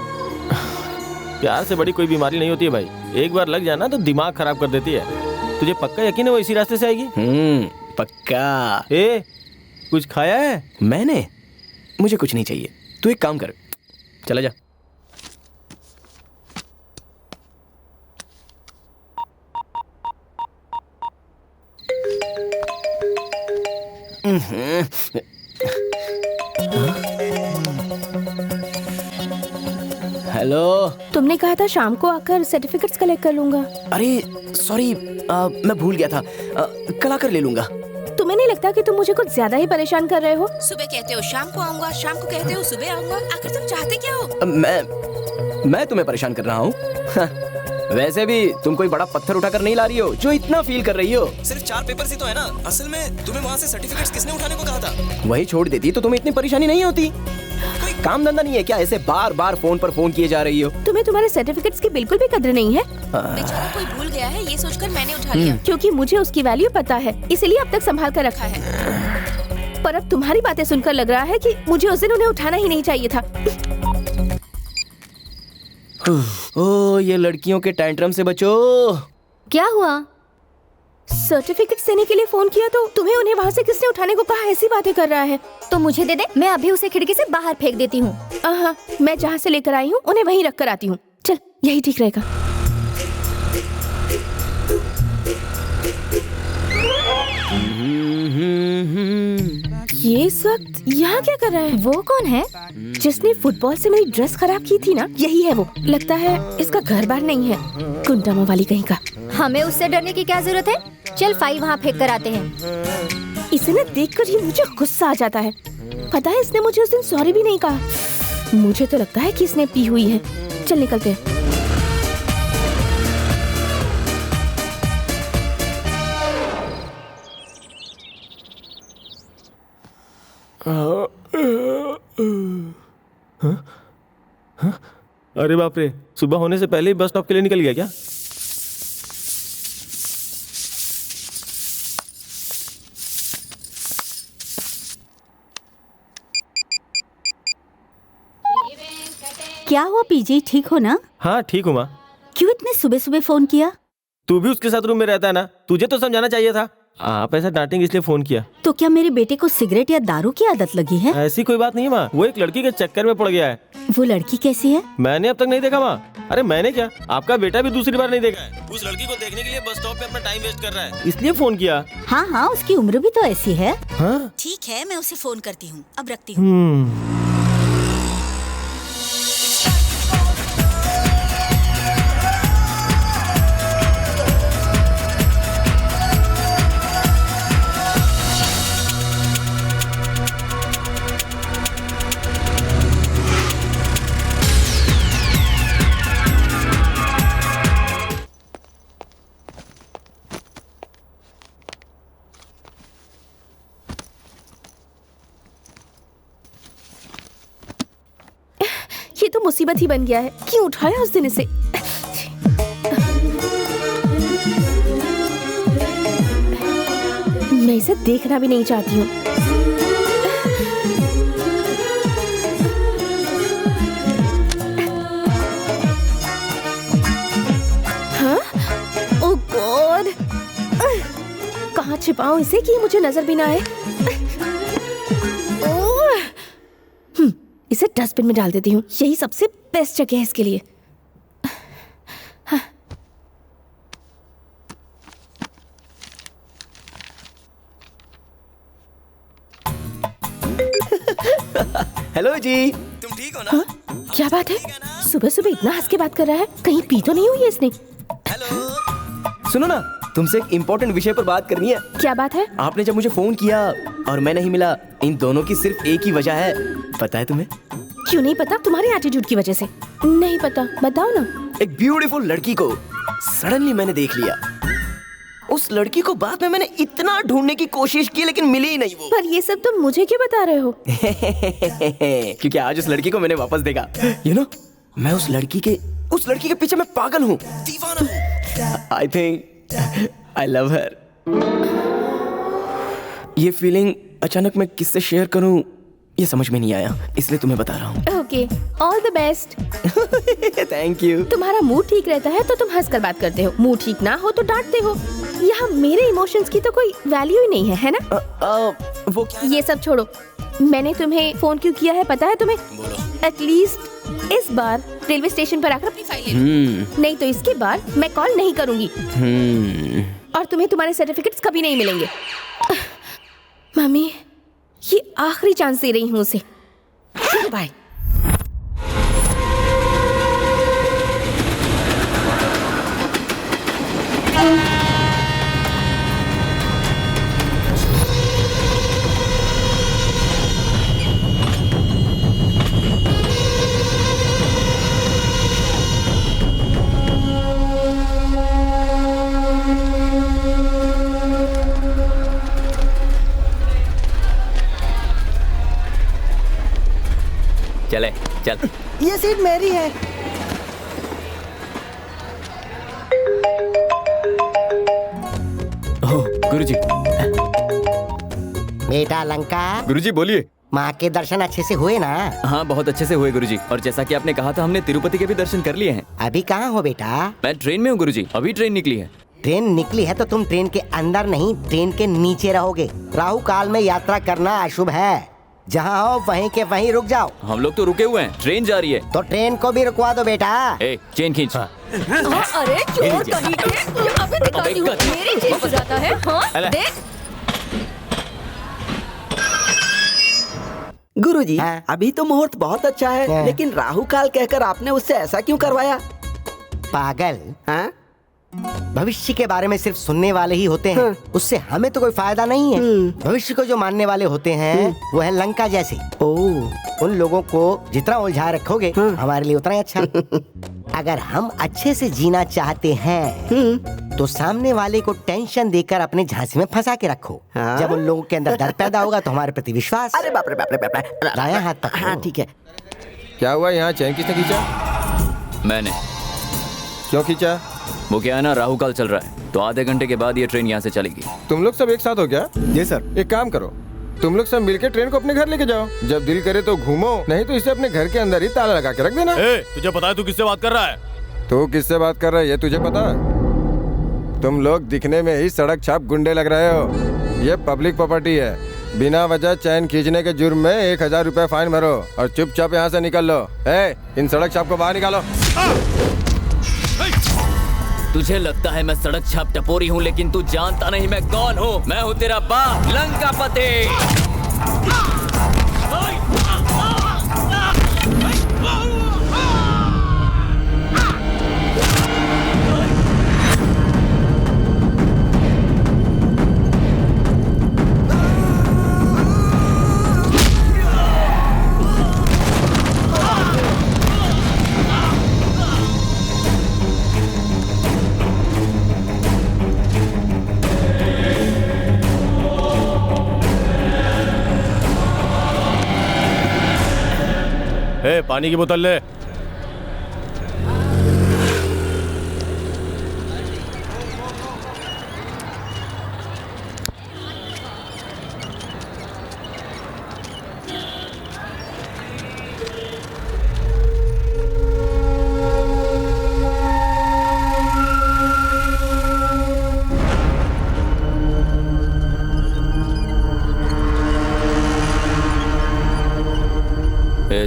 प्यार से बड़ी कोई बीमारी नहीं होती है भाई, एक बार लग जाना तो दिमाग खराब कर देती है। तुझे पक्का यकीन है वो इसी रास्ते से आएगी? पक्का। ए, कुछ खाया है? मैंने? मुझे कुछ नहीं चाहिए, तू एक काम कर, चला जा। हेलो। तुमने कहा था शाम को आकर सर्टिफिकेट्स कलेक्ट कर लूंगा। अरे सॉरी, मैं भूल गया था, कल आकर ले लूंगा। तुम्हें नहीं लगता कि तुम मुझे कुछ ज्यादा ही परेशान कर रहे हो? सुबह कहते हो शाम को आऊंगा, शाम को कहते हो सुबह आऊंगा, आखिर तुम चाहते क्या हो? मैं तुम्हें परेशान कर रहा हूँ? वैसे भी तुम कोई बड़ा पत्थर उठाकर नहीं ला रही हो जो इतना फील कर रही हो। सिर्फ 4 पेपर ही तो है ना, असल में तुम्हें वहाँ से सर्टिफिकेट्स किसने उठाने को कहा था? वही छोड़ देती तो तुम्हें इतनी परेशानी नहीं होती। कोई काम धंधा नहीं है क्या, ऐसे बार बार फोन पर फोन किए जा रही हो? तुम्हें तुम्हारे सर्टिफिकेट्स की बिल्कुल भी कदर नहीं है। बेचारा कोई भूल गया है, ये सोचकर मैंने उठा लिया। क्योंकि मुझे उसकी वैल्यू पता है, इसलिए अब तक संभाल कर रखा है। पर अब तुम्हारी बातें सुनकर लग रहा है कि मुझे उस दिन उन्हें उठाना ही नहीं चाहिए था। ओ, ये लड़कियों के टैंट्रम से बचो। क्या हुआ? सर्टिफिकेट्स देने के लिए फोन किया तो तुम्हें उन्हें वहाँ से किसने उठाने को कहा? ऐसी बातें कर रहा है तो मुझे दे दे, मैं अभी उसे खिड़की से बाहर फेंक देती हूँ। मैं जहाँ से लेकर आई हूँ उन्हें वहीं रख कर आती हूँ। चल, यही ठीक रहेगा। ये इस वक्त यहाँ क्या कर रहा है? वो कौन है? जिसने फुटबॉल से मेरी ड्रेस खराब की थी ना, यही है वो। लगता है इसका घर बार नहीं है, गुंडामो वाली कहीं का। हमें उससे डरने की क्या जरूरत है? चल फाइल वहाँ फेंक कर आते हैं। इसे ना देखकर ही मुझे गुस्सा आ जाता है। पता है इसने मुझे उस दिन सॉरी भी नहीं कहा। मुझे तो लगता है कि इसने पी हुई है। चल निकलते हैं। अरे बाप रे, सुबह होने से पहले ही बस स्टॉप के लिए निकल गया क्या? क्या हुआ पीजी, ठीक हो ना? हाँ ठीक हूँ माँ। क्यों इतने सुबह सुबह फोन किया? तू भी उसके साथ रूम में रहता है ना, तुझे तो समझाना चाहिए था। आप ऐसा डांटेंगे इसलिए फोन किया। तो क्या मेरे बेटे को सिगरेट या दारू की आदत लगी है? ऐसी कोई बात नहीं है माँ, वो एक लड़की के चक्कर में पड़ गया है। वो लड़की कैसी है? मैंने अब तक नहीं देखा माँ। अरे मैंने क्या, आपका बेटा भी दूसरी बार नहीं देखा है। उस लड़की को देखने के लिए बस स्टॉप पे अपना टाइम वेस्ट कर रहा है, इसलिए फोन किया। हाँ हाँ, उसकी उम्र भी तो ऐसी है। हाँ? ठीक है, मैं उसे फोन करती हूँ, अब रखती हूँ। ये तो मुसीबत ही बन गया है, क्यों उठाया उस दिन इसे। मैं इसे देखना भी नहीं चाहती हूँ। हाँ? ओह गॉड, कहाँ छिपाऊं इसे कि मुझे नजर भी ना आए। इसे डस्टबिन में डाल देती हूँ, यही सबसे बेस्ट जगह है इसके लिए। हाँ। हेलो जी। तुम ठीक हो ना? हाँ? क्या बात है, सुबह सुबह इतना हंस के बात कर रहा है, कहीं पी तो नहीं हुई है इसने? हेलो। सुनो ना, तुमसे एक इम्पोर्टेंट विषय पर बात करनी है। क्या बात है? आपने जब मुझे फोन किया और मैं नहीं मिला, इन दोनों की सिर्फ एक ही वजह है, पता है तुम्हें? क्यों नहीं पता? तुम्हारे एटीट्यूड की वजह से। नहीं पता, बताओ ना। एक ब्यूटीफुल लड़की को सडनली मैंने देख लिया। उस लड़की को बाद में मैंने इतना ढूंढने की कोशिश की लेकिन मिली ही नहीं वो। पर ये सब तुम मुझे क्यों बता रहे हो? क्योंकि आज उस लड़की को मैंने वापस देखा। यू नो, मैं उस लड़की के पीछे मैं पागल हूँ, दीवाना हूँ। आई थिंक आई लव हर। ये फीलिंग अचानक मैं किससे शेयर करूं ये समझ में नहीं आया, इसलिए तुम्हें बता रहा हूँ। Okay, all the best. Thank you. तुम्हारा मूड ठीक रहता है तो तुम हंस कर बात करते हो, मूड ठीक ना हो तो डांटते हो। यहाँ मेरे इमोशंस की तो कोई वैल्यू ही नहीं है ना? वो क्या? ये सब छोड़ो, मैंने तुम्हें फोन क्यों किया है पता है तुम्हें? एटलीस्ट इस बार रेलवे स्टेशन पर आकर अपनी फाइल ले लो। नहीं तो इसके बाद मैं कॉल नहीं करूंगी और तुम्हें तुम्हारे सर्टिफिकेट्स कभी नहीं मिलेंगे। मम्मी, ये आखिरी चांस दे रही हूँ उसे। बाय। चले चल। ये सीट मेरी है। ओह गुरुजी। बेटा लंका। गुरुजी बोलिए। माँ के दर्शन अच्छे से हुए ना? हाँ बहुत अच्छे से हुए गुरुजी, और जैसा कि आपने कहा था हमने तिरुपति के भी दर्शन कर लिए हैं। अभी कहाँ हो बेटा? मैं ट्रेन में हूँ गुरुजी, अभी ट्रेन निकली है। ट्रेन निकली है तो तुम ट्रेन के अंदर नहीं, ट्रेन के नीचे रहोगे। राहु काल में यात्रा करना अशुभ है। जहाँ हो वहीं के वहीं रुक जाओ। हम लोग तो रुके हुए हैं, ट्रेन जा रही है। तो ट्रेन को भी रुकवा दो बेटा। ए, चेन खींच। अरे चोर कहीं के, यहाँ पे दिखाती हूँ, मेरी चीज चुराता है। हाँ देख। गुरुजी, अभी तो मुहूर्त बहुत अच्छा है, लेकिन राहु काल कहकर आपने उससे ऐसा क्यों करवाया? पागल, हाँ? भविष्य के बारे में सिर्फ सुनने वाले ही होते हैं, उससे हमें तो कोई फायदा नहीं है। भविष्य को जो मानने वाले होते हैं वो है लंका जैसे। उन लोगों को जितना उलझा रखोगे हमारे लिए उतना ही अच्छा। अगर हम अच्छे से जीना चाहते हैं तो सामने वाले को टेंशन देकर अपने झांसी में फंसा के रखो। जब उन लोगों के अंदर डर पैदा होगा तो हमारे प्रति विश्वास। अरे बाप रे बाप रे बाप रे। दायां हाथ तक। हाँ ठीक है। क्या हुआ यहाँ, चैन किसने खींचा? मैंने। क्यों खींचा? वो क्या है ना, राहु काल चल रहा है तो आधे घंटे के बाद ये ट्रेन यहाँ से चलेगी। तुम लोग सब एक साथ हो क्या? जी सर। एक काम करो, तुम लोग सब मिलके ट्रेन को अपने घर लेके जाओ। जब दिल करे तो घूमो, नहीं तो इसे अपने घर के अंदर ही ताला लगा के रख देना। तुझे पता है तू किससे बात कर रहा है? तू किससे बात कर रहा है ये तुझे पता है? तुम लोग दिखने में ही सड़क छाप गुंडे लग रहे हो। ये पब्लिक प्रॉपर्टी है। बिना वजह चैन खींचने के जुर्म में 1000 रुपए फाइन भरो और चुपचाप यहाँ से निकल लो। इन सड़क छाप को बाहर निकालो। तुझे लगता है मैं सड़क छाप टपोरी हूँ, लेकिन तू जानता नहीं मैं कौन हूँ। मैं हूँ तेरा बाप, लंकापति। पानी की बोतल ले।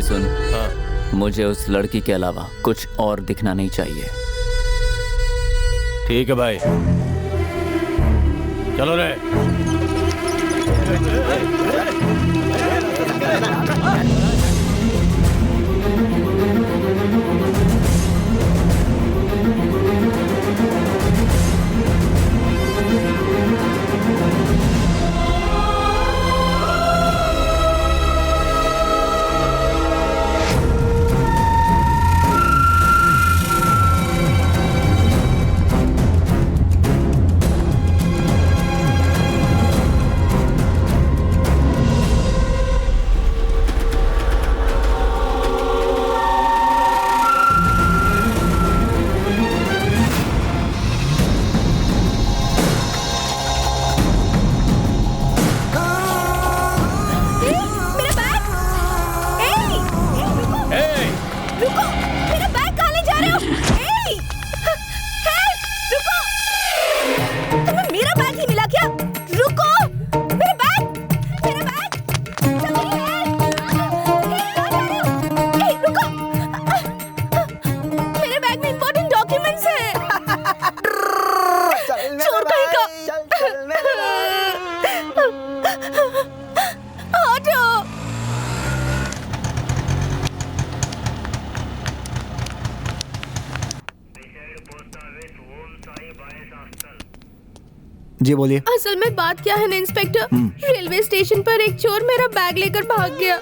सुन, मुझे उस लड़की के अलावा कुछ और दिखना नहीं चाहिए। ठीक है भाई, चलो रे। जी बोलिए। असल में बात क्या है ना इंस्पेक्टर, रेलवे स्टेशन पर एक चोर मेरा बैग लेकर भाग गया,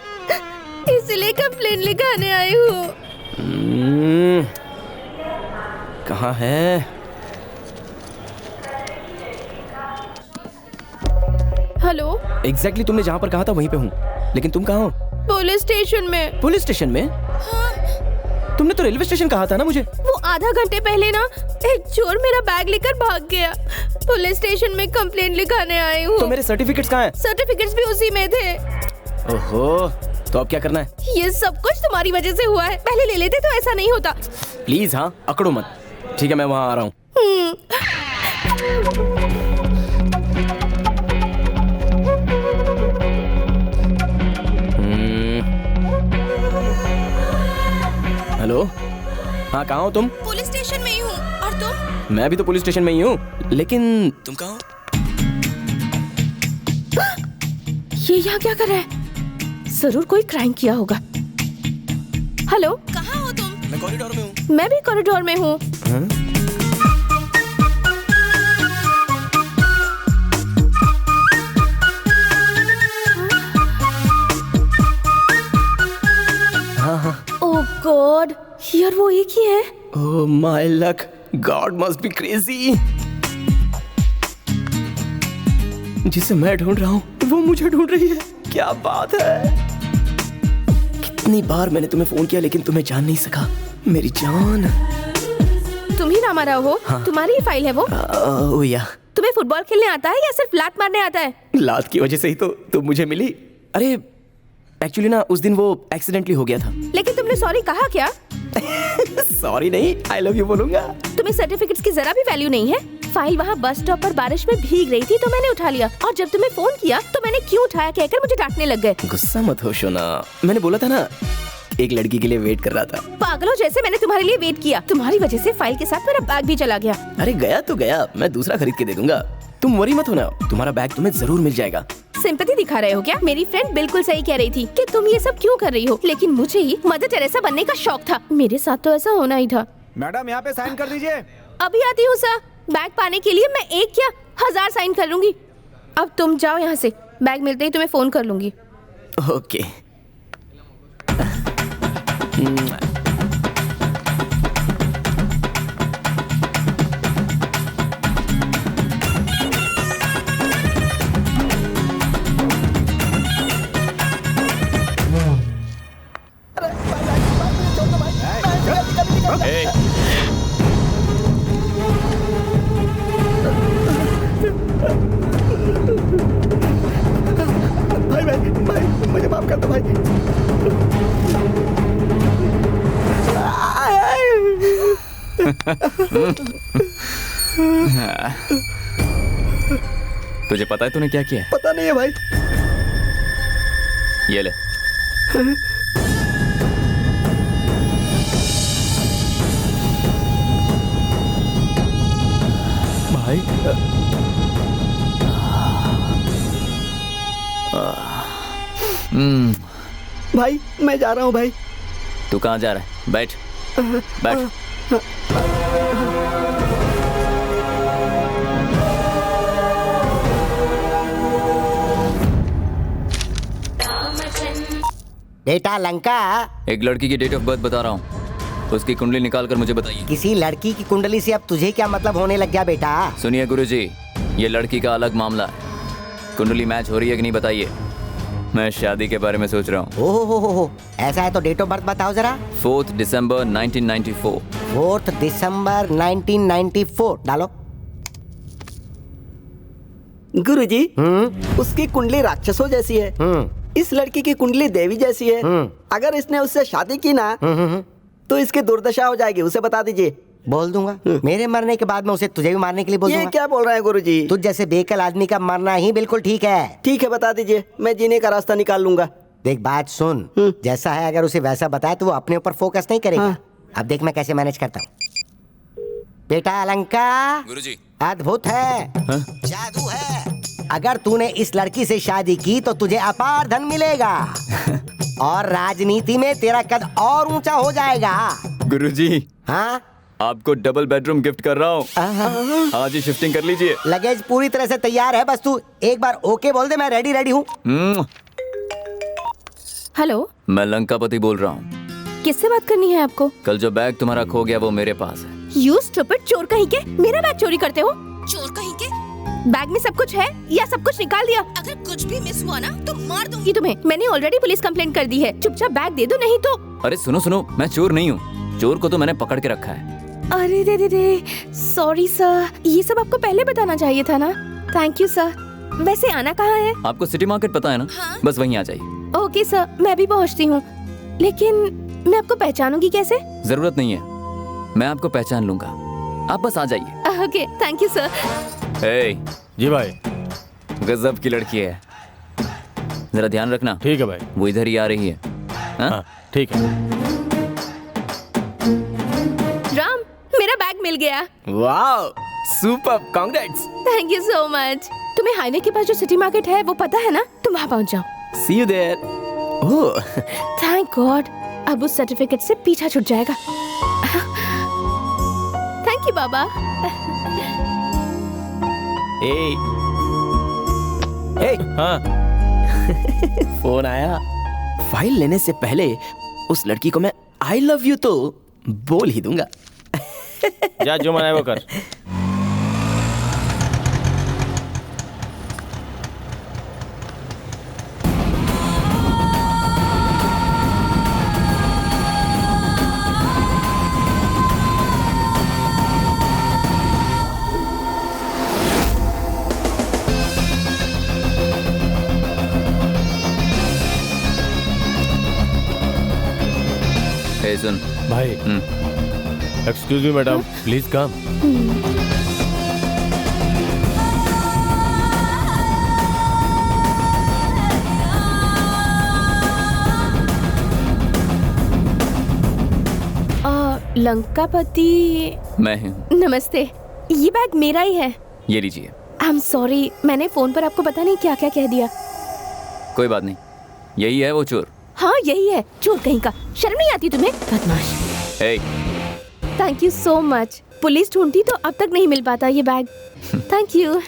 इसलिए कंप्लेन लिखाने आई हूँ। कहाँ है? हेलो। एग्जैक्टली तुमने जहाँ पर कहा था वहीं पे हूँ, लेकिन तुम कहाँ हो? पुलिस स्टेशन में। पुलिस स्टेशन में? तुमने तो रेलवे स्टेशन कहा था ना मुझे। वो आधा घंटे पहले ना एक चोर मेरा बैग लेकर भाग गया, पुलिस स्टेशन में कंप्लेंट लिखाने आई हूँ। तो मेरे सर्टिफिकेट्स कहाँ हैं? सर्टिफिकेट्स भी उसी में थे। ओहो, तो अब क्या करना है? ये सब कुछ तुम्हारी वजह से हुआ है, पहले ले लेते तो ऐसा नहीं होता। प्लीज हाँ, अकड़ो मत। ठीक है, मैं वहाँ आ रहा हूँ। हेलो, हाँ कहाँ हो तुम? पुलिस स्टेशन में ही हूँ, और तुम? मैं भी तो पुलिस स्टेशन में ही हूँ, लेकिन तुम कहाँ हो? ये यहाँ क्या कर रहा है? जरूर कोई क्राइम किया होगा। हेलो, कहाँ हो तुम? मैं कॉरिडोर में हूँ। मैं भी कॉरिडोर में हूँ। ओह गॉड, यार वो एक ही है। Oh my luck, God must be crazy. जिसे मैं ढूंढ रहा हूँ वो मुझे ढूंढ रही है, क्या बात है। कितनी बार मैंने तुम्हें फोन किया लेकिन तुम्हें जान नहीं सका, मेरी जान। तुम ही नामा राव हो? हाँ। तुम्हारी ही फाइल है वो? ओह या तुम्हें फुटबॉल खेलने आता है या सिर्फ लात मारने आता है? लात की वजह से ही तो तुम मुझे मिली। अरे एक्चुअली ना उस दिन वो एक्सीडेंटली हो गया था। लेकिन तुमने सॉरी कहा क्या? सॉरी नहीं, आई लव यू बोलूंगा। तुम्हें सर्टिफिकेट्स की जरा भी वैल्यू नहीं है। फाइल वहाँ बस स्टॉप पर बारिश में भीग रही थी तो मैंने उठा लिया, और जब तुम्हें फोन किया तो मैंने क्यों उठाया कहकर मुझे डांटने लग गए। गुस्सा मत हो शोना, मैंने बोला था ना एक लड़की के लिए वेट कर रहा था। पागलों जैसे मैंने तुम्हारे लिए वेट किया। तुम्हारी वजह से फाइल के साथ मेरा बैग भी चला गया। अरे गया तो गया, मैं दूसरा खरीद के दे दूंगा। तुम वरी मत होना, तुम्हारा बैग तुम्हें जरूर मिल जाएगा। सिंपैथी दिखा रहे हो क्या? मेरी फ्रेंड बिल्कुल सही कह रही थी कि तुम ये सब क्यों कर रही हो, लेकिन मुझे ही मदर टेरेसा बनने का शौक था। मेरे साथ तो ऐसा होना ही था। मैडम यहाँ पे साइन कर दीजिए। अभी आती हूँ सर। बैग पाने के लिए मैं 1 क्या 1000 साइन कर लूंगी। अब तुम जाओ यहाँ से, बैग मिलते ही तुम्हें फोन कर लूंगी। ओके। भाई मुझे माफ कर दो भाई। तुझे पता है तूने क्या किया? पता नहीं है भाई। ये ले। भाई भाई मैं जा रहा हूँ भाई। तू कहाँ जा रहा है? बैठ बैठ। बेटा लंका, एक लड़की की डेट ऑफ बर्थ बता रहा हूँ, उसकी कुंडली निकाल कर मुझे बताइए। किसी लड़की की कुंडली से अब तुझे क्या मतलब होने लग गया बेटा? सुनिए गुरुजी, ये लड़की का अलग मामला है। कुंडली मैच हो रही है कि नहीं बताइए। मैं शादी के बारे में सोच रहा हूँ। ओहो, ऐसा है तो डेट ऑफ बर्थ बताओ जरा। 4 दिसंबर 1994। 4 दिसंबर 1994 डालो। गुरुजी, उसकी कुंडली राक्षसों जैसी है, इस लड़की की कुंडली देवी जैसी है। अगर इसने उससे शादी की ना तो इसकी दुर्दशा हो जाएगी, उसे बता दीजिए। बोल दूंगा। मेरे मरने के बाद में उसे तुझे भी मारने के लिए बोल दूंगा। ये क्या बोल रहे हैं गुरुजी? तुझ जैसे बेकल आदमी का मरना ही बिल्कुल ठीक है। ठीक है बता दीजिए, मैं जीने का रास्ता निकाल लूंगा। देख बात सुन, जैसा है अगर उसे वैसा बताए तो वो अपने ऊपर फोकस नहीं करेगा। अब देख मैं कैसे मैनेज करता हूँ। बेटा अलंका, गुरुजी अद्भुत है, जादू है। अगर तूने इस लड़की से शादी की तो तुझे अपार धन मिलेगा और राजनीति में तेरा कद और ऊंचा हो जाएगा। गुरुजी, हाँ आपको डबल बेडरूम गिफ्ट कर रहा हूँ, आज ही शिफ्टिंग कर लीजिए। लगेज पूरी तरह से तैयार है, बस तू एक बार ओके बोल दे, मैं रेडी हूँ। हेलो, मैं लंकापति बोल रहा हूँ। किससे बात करनी है आपको? कल जो बैग तुम्हारा खो गया वो मेरे पास है। You stupid, चोर कहीं के, मेरा बैग चोरी करते हो? चोर कहीं के? बैग में सब कुछ है या सब कुछ निकाल दिया? अगर कुछ भी मिस हुआ ना तो मार दूंगी तुम्हें। मैंने ऑलरेडी पुलिस कंप्लेंट कर दी है, चुपचाप बैग दे दो नहीं तो। अरे सुनो सुनो, मैं चोर नहीं हूँ, चोर को तो मैंने पकड़ के रखा है। अरे दे सॉरी सर, ये सब आपको पहले बताना चाहिए था ना। Thank you sir. वैसे आना कहाँ है? आपको सिटी मार्केट पता है ना? बस वहीं आ जाइए। ओके सर, मैं भी पहुँचती हूँ, लेकिन मैं आपको पहचानूंगी कैसे? जरूरत नहीं है, मैं आपको पहचान लूंगा, आप बस आ जाइए। Okay thank you sir. जी भाई, गजब की लड़की है, जरा ध्यान रखना। ठीक है भाई, वो इधर ही आ रही है। हाँ ठीक है। राम, मेरा बैग मिल गया। Wow, super, congrats. Thank you so much. तुम्हें हाईवे के पास जो सिटी मार्केट है वो पता है ना? तुम वहाँ पहुँच जाओ। See you there. Oh, thank God, अब उस सर्टिफिकेट से पीछा छूट जाएगा। थैंक यू बाबा। हाँ फोन आया। फाइल लेने से पहले उस लड़की को मैं आई लव यू तो बोल ही दूंगा। जा, जो मना है वो कर। सुन भाई excuse me madam, please come. लंकापति। मैं हूँ। नमस्ते, ये बैग मेरा ही है। ये लीजिए। आई एम सॉरी, मैंने फोन पर आपको पता नहीं क्या क्या कह दिया। कोई बात नहीं, यही है वो चोर। हाँ यही है, चोर कहीं का। शर्म नहीं आती तुम्हें, बदमाश। Thank you so much. Police ढूंढती तो अब तक नहीं मिल पाता ये बैग। Thank you.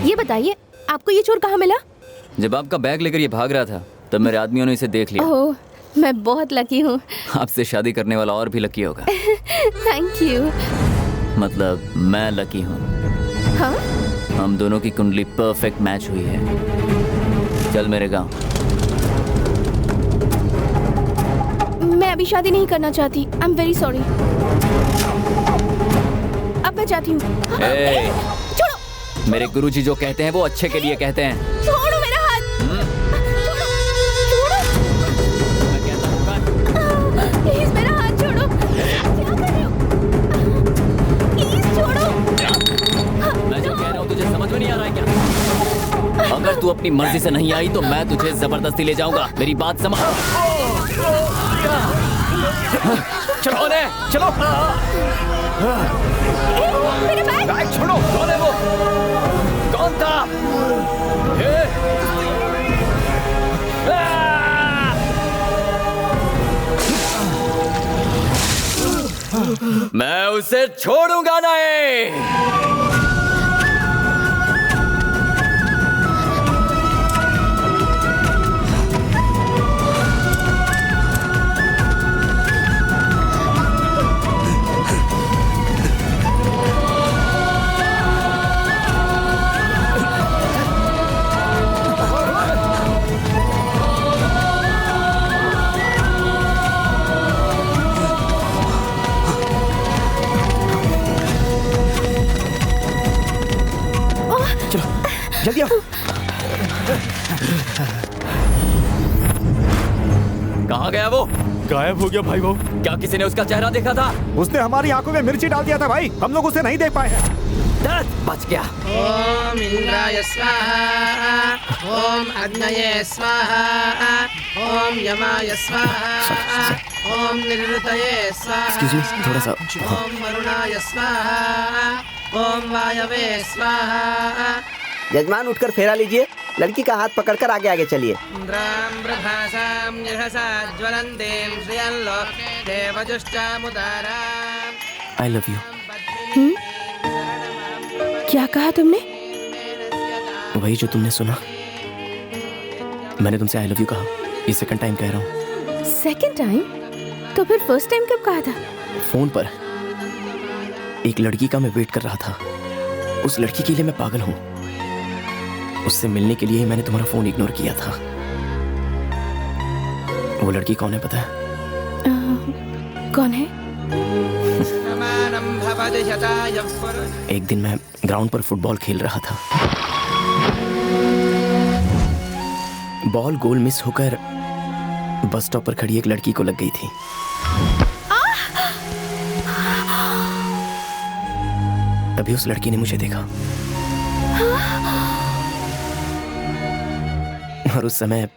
ये बताइए, आपको ये चोर कहाँ मिला? जब आपका बैग लेकर ये भाग रहा था तब मेरे आदमियों ने इसे देख लिया। ओह, मैं बहुत लकी हूँ। आपसे शादी करने वाला और भी लकी होगा। Thank you. मतलब मैं लकी हूँ। हाँ? हम दोनों की कुंडली परफेक्ट मैच हुई है। चल मेरे गांव। मैं अभी शादी नहीं करना चाहती। I am very sorry. अब मैं जाती हूँ। छोड़ो। मेरे गुरुजी जो कहते हैं वो अच्छे के लिए कहते हैं। छोड़ो मेरा हाथ। छोड़ो, छोड़ो। मैं कहता हूँ प्लीज मेरा हाथ छोड़ो। क्या कर रहे हो? प्लीज छोड़ो। मैं जो कह रहा हूँ तुझे समझ में नहीं आ रहा है क्या? अगर तू अपनी मर्जी से नहीं आई तो मैं तुझे जबरदस्ती ले जाऊंगा। मेरी बात समझ। चलो चलो। मेरा बैग। बैग छोड़ो। कौन है वो? कौन था? मैं उसे छोड़ूंगा नहीं। जल्दी आओ। कहाँ गया वो? गायब हो गया भाई वो। क्या किसी ने उसका चेहरा देखा था? उसने हमारी आंखों में मिर्ची डाल दिया था भाई, हम लोग उसे नहीं देख पाए हैं। बच गया। ओम इंद्राय स्वाहा, ओम अग्नये स्वाहा, ओम यमाय स्वाहा, ओम निरृतये स्वाहा, थोड़ा सा। ओम वरुणाय स्वाहा, ओम वायवे स्वाहा। यजमान उठकर फेरा लीजिए। लड़की का हाथ पकड़कर आगे आगे चलिए। इंद्राम प्रभासाम यहसा ज्वलन्तीं श्रियल्लो देवजुष्टामुदाराम। I love you. क्या कहा तुमने? वही जो तुमने सुना। मैंने तुमसे आई लव यू कहा। ये सेकंड टाइम कह रहा हूँ। Second time? तो फिर फर्स्ट टाइम कब कहा था? फोन पर। एक लड़की का मैं वेट कर रहा था। उस लड़की के लिए मैं पागल हूँ। उससे मिलने के लिए ही मैंने तुम्हारा फोन इग्नोर किया था। वो लड़की कौन है पता है? कौन है? एक दिन मैं ग्राउंड पर फुटबॉल खेल रहा था। बॉल गोल मिस होकर बस स्टॉप पर खड़ी एक लड़की को लग गई थी। तभी उस लड़की ने मुझे देखा और उस समय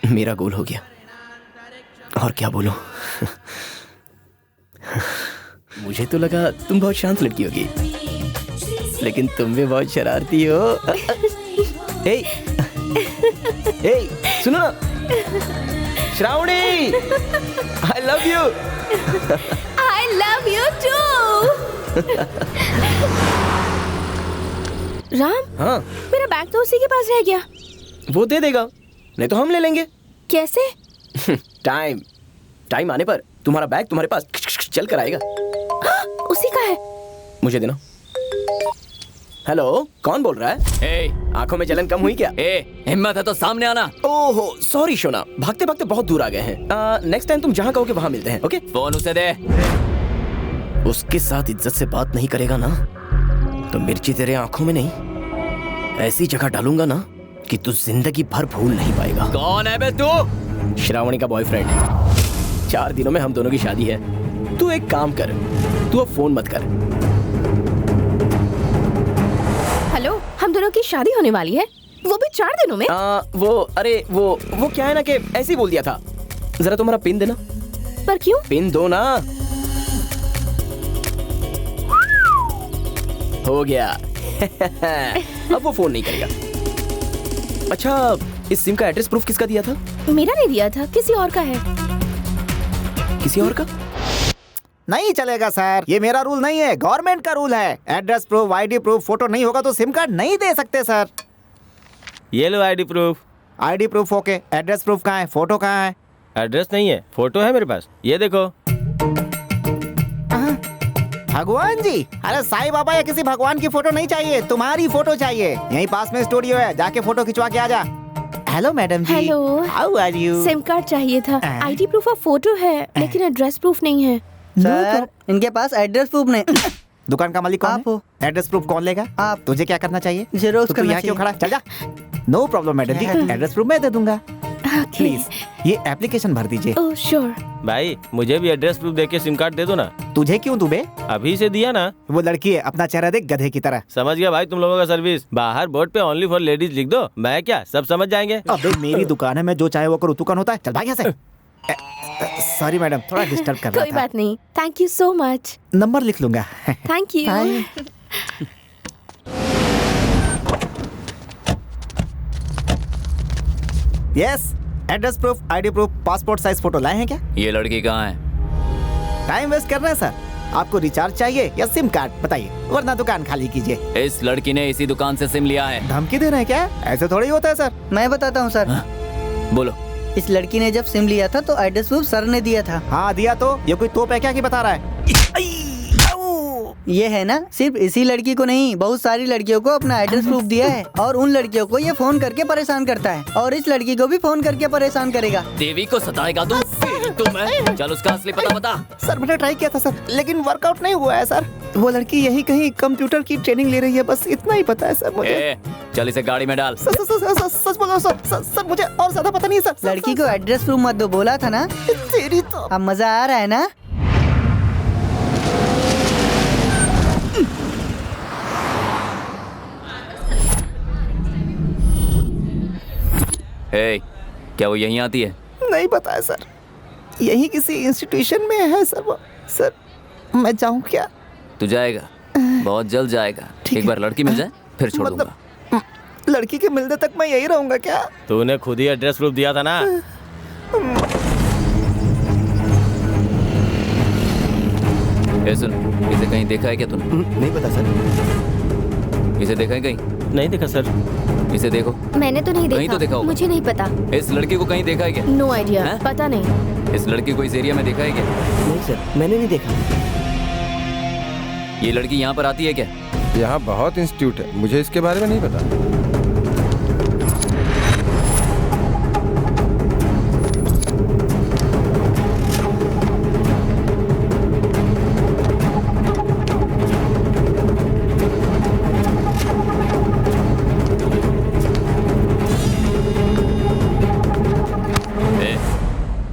मेरा गोल हो गया। और क्या बोलूं। मुझे तो लगा तुम बहुत शांत लड़की होगी, लेकिन तुम भी बहुत शरारती हो। ए, सुनो ना Shravani, I love you. I love you too. Ram, हाँ, मेरा बैग तो उसी के पास रह गया। वो दे देगा, नहीं तो हम ले लेंगे। कैसे? टाइम आने पर तुम्हारा बैग तुम्हारे पास चल कर आएगा। उसी का है। मुझे देना। हेलो, कौन बोल रहा है? आंखों में जलन कम हुई क्या? हिम्मत है तो सामने आना। ओहो सॉरी शोना, भागते भागते बहुत दूर आ गए हैं। नेक्स्ट टाइम तुम जहाँ कहोगे वहाँ मिलते हैं। ओके? फोन उसे दे। उसके साथ इज्जत से बात नहीं करेगा ना तो मिर्ची तेरे आंखों में नहीं, ऐसी जगह डालूंगा ना कि तू जिंदगी भर भूल नहीं पाएगा। कौन है बे तू? श्रावणी का बॉयफ्रेंड है। 4 दिनों में हम दोनों की शादी है। तू एक काम कर, तू अब फोन मत कर। हेलो, हम दोनों की शादी होने वाली है, वो भी 4 दिनों में। वो क्या है ना कि ऐसे ही बोल दिया था। जरा तुम्हारा पिन देना। पर क्यों? पिन दो ना। हो गया। अब वो फोन नहीं करेगा। अच्छा, इस सिम का एड्रेस प्रूफ किसका दिया था? मेरा नहीं दिया था, किसी और का है। किसी और का? नहीं चलेगा सर, ये मेरा रूल नहीं है, गवर्नमेंट का रूल है। Address proof, ID proof, photo नहीं होगा तो सिम कार्ड नहीं दे सकते सर। ये लो ID proof. ID proof okay, address proof कहाँ है, फोटो कहाँ है? एड्रेस नहीं है, फोटो है मेरे पास, ये देखो। भगवान जी, अरे साईं बाबा या किसी भगवान की फोटो नहीं चाहिए, तुम्हारी फोटो चाहिए। यहीं पास में स्टूडियो है, जाके फोटो खिंचवा के आ जा। Hello madam ji. Hello, how are you? Sim card चाहिए था, आईडी प्रूफ और फोटो है, लेकिन एड्रेस प्रूफ नहीं है। सर, इनके पास एड्रेस प्रूफ नहीं। दुकान का मालिक कौन आप हो। एड्रेस प्रूफ कौन लेगा? आप। तुझे क्या करना चाहिए? जेरोक्स करना यहाँ क्यों खड़ा? चल जा। नो प्रॉब्लम मैडम जी, एड्रेस प्रूफ मैं दे दूंगा। प्लीज ये एप्लीकेशन भर दीजिए। Oh sure. भाई मुझे भी एड्रेस प्रूफ देके सिम कार्ड दे दो ना। तुझे क्यों दूं बे? अभी से दिया ना। वो लड़की है, अपना चेहरा देख गधे की तरह। समझ गया भाई तुम लोगों का सर्विस। बाहर बोर्ड पे ओनली फॉर लेडीज लिख दो, मैं क्या सब समझ जाएंगे। अबे मेरी दुकान है, मैं जो चाहे वो करूँ, तू कौन होता है? चल भाग यहाँ से। सॉरी मैडम, थोड़ा डिस्टर्ब कर रहा कोई था। बात नहीं, thank you so much. Number लिख लूंगा। Thank you. Yes, address proof, ID proof, passport size photo लाए हैं क्या? ये लड़की कहाँ है? टाइम वेस्ट करना है सर। आपको रिचार्ज चाहिए या सिम कार्ड बताइए, वरना दुकान खाली कीजिए। इस लड़की ने इसी दुकान से सिम लिया है। धमकी दे रहे हैं क्या? ऐसे थोड़ी होता है सर। मैं बताता हूँ सर। बोलो। इस लड़की ने जब सिम लिया था तो एड्रेस प्रूफ सर ने दिया था। हाँ दिया तो, ये कोई तोप है क्या कि बता रहा है? ये है ना, सिर्फ इसी लड़की को नहीं, बहुत सारी लड़कियों को अपना एड्रेस प्रूफ दिया है, और उन लड़कियों को ये फोन करके परेशान करता है, और इस लड़की को भी फोन करके परेशान करेगा। देवी को सताएगा तू? तुम है? चल उसका असली पता बता। सर मैंने ट्राई किया था सर, लेकिन वर्कआउट नहीं हुआ है सर। वो लड़की यही कहीं कंप्यूटर की ट्रेनिंग ले रही है, बस इतना ही पता है सर मुझे। चल इसे गाड़ी में डाल। सच बोलो सर, मुझे और ज्यादा पता नहीं है सर। लड़की को एड्रेस प्रूफ मत दो बोला था ना। तेरी तो। अब मजा आ रहा है ना? क्या वो यहीं आती है? नहीं पता है सर, यही किसी इंस्टीट्यूशन में है सर वो। सर मैं जाऊँ क्या? तू जाएगा, बहुत जल्द जाएगा। एक बार लड़की मिल जाए फिर छोड़ दूंगा। लड़की के मिलने तक मैं यही रहूंगा क्या? तूने खुद ही एड्रेस प्रूफ दिया था ना। सुन, इसे कहीं देखा है क्या तूने? नहीं पता सर। इसे देखा है कहीं? नहीं देखा सर। इसे देखो। मैंने तो नहीं देखा। कहीं तो देखा होगा। मुझे नहीं पता। इस लड़की को कहीं देखा है क्या? नो आइडिया, पता नहीं। इस लड़की को इस एरिया में देखा है क्या? नहीं सर, मैंने नहीं देखा। ये लड़की यहाँ पर आती है क्या? यहाँ बहुत इंस्टीट्यूट है, मुझे इसके बारे में नहीं पता।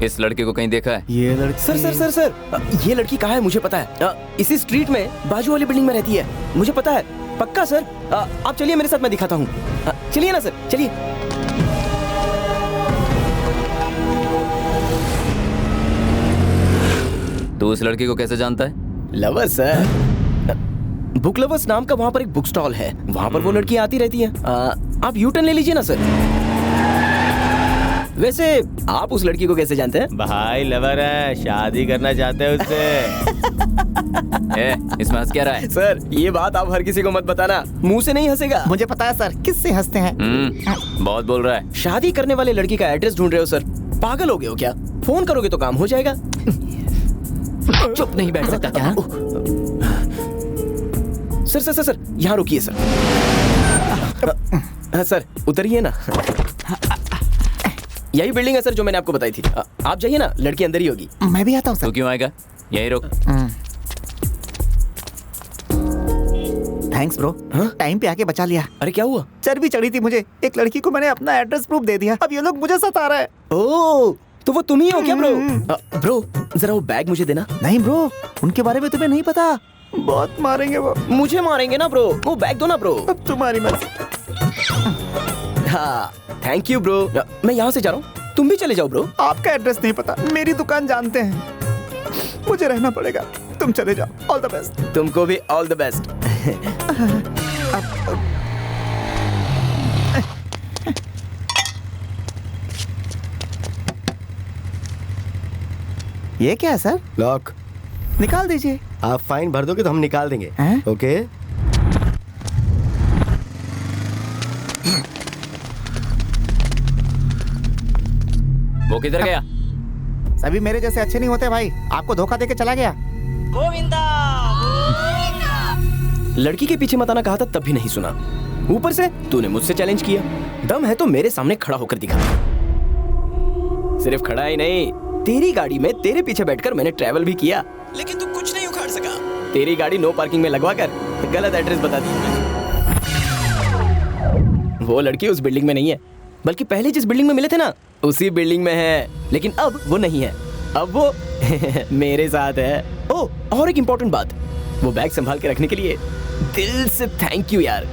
इस लड़के को कहीं देखा है? ये लड़की सर, ये लड़की कहाँ है मुझे पता है। इसी स्ट्रीट में बाजू वाली बिल्डिंग में रहती है, मुझे पता है पक्का सर। आप चलिए मेरे साथ, मैं दिखाता हूँ। चलिए ना सर, चलिए। तू उस लड़की को कैसे जानता है? लवर्स सर, बुक लवर्स नाम का वहाँ पर एक बुक स्टॉल है, वहाँ पर वो लड़की आती रहती है। आप यू टर्न ले लीजिए ना सर। वैसे आप उस लड़की को कैसे जानते हैं? भाई लवर है, शादी करना चाहते हैं उससे। इसमें हंस क्या रहा है? सर ये बात आप हर किसी को मत बताना, मुंह से नहीं हंसेगा। मुझे पता है सर, किससे हंसते हैं। बहुत बोल रहा है। शादी करने वाले लड़की का एड्रेस ढूंढ रहे हो सर? पागल हो गए हो क्या? फोन करोगे तो काम हो जाएगा। चुप नहीं बैठ सकता क्या? सर यहाँ रुकिए सर। सर उतरिए ना। यही बिल्डिंग है सर जो मैंने आपको बताई थी। आप जाइए ना, लड़की अंदर ही होगी। मैं भी आता हूँ सर। तू क्यों आएगा? यही रुक। थैंक्स ब्रो, टाइम पे आके बचा लिया। अरे क्या हुआ? चर्बी चढ़ी थी मुझे, एक लड़की को मैंने अपना एड्रेस प्रूफ दे दिया, अब ये लोग मुझे सता रहे हैं। ओह, तो वो तुम ही हो क्या ब्रो? ब्रो जरा वो बैग मुझे देना। नहीं ब्रो, उनके बारे में तुम्हें नहीं पता, बहुत मारेंगे वो। मुझे मारेंगे ना ब्रो, वो बैग दो ना ब्रो। अब तुम्हारी मर्जी। हाँ थैंक यू ब्रो, मैं यहाँ से जा रहा हूँ, तुम भी चले जाओ ब्रो। आपका एड्रेस नहीं पता, मेरी दुकान जानते हैं, मुझे रहना पड़ेगा, तुम चले जाओ। All the best. तुमको भी ऑल द बेस्ट। ये क्या है सर? लॉक निकाल दीजिए। आप फाइन भर दोगे तो हम निकाल देंगे। ओके वो किधर गया? सभी मेरे जैसे अच्छे नहीं होते भाई, आपको धोखा देके चला गया। लड़की के पीछे मत आना कहा था तब भी नहीं सुना, ऊपर से तूने मुझसे चैलेंज किया। दम है तो मेरे सामने खड़ा होकर दिखा। सिर्फ खड़ा ही नहीं, तेरी गाड़ी में तेरे पीछे बैठकर मैंने ट्रैवल भी किया, लेकिन तू कुछ नहीं उखाड़ सका। तेरी गाड़ी नो पार्किंग में लगवा कर गलत एड्रेस बता दिया। वो लड़की उस बिल्डिंग में नहीं है, बल्कि पहले जिस बिल्डिंग में मिले थे ना उसी बिल्डिंग में है, लेकिन अब वो नहीं है, अब वो मेरे साथ है। ओ और एक इम्पोर्टेंट बात, वो बैग संभाल के रखने के लिए दिल से थैंक यू यार।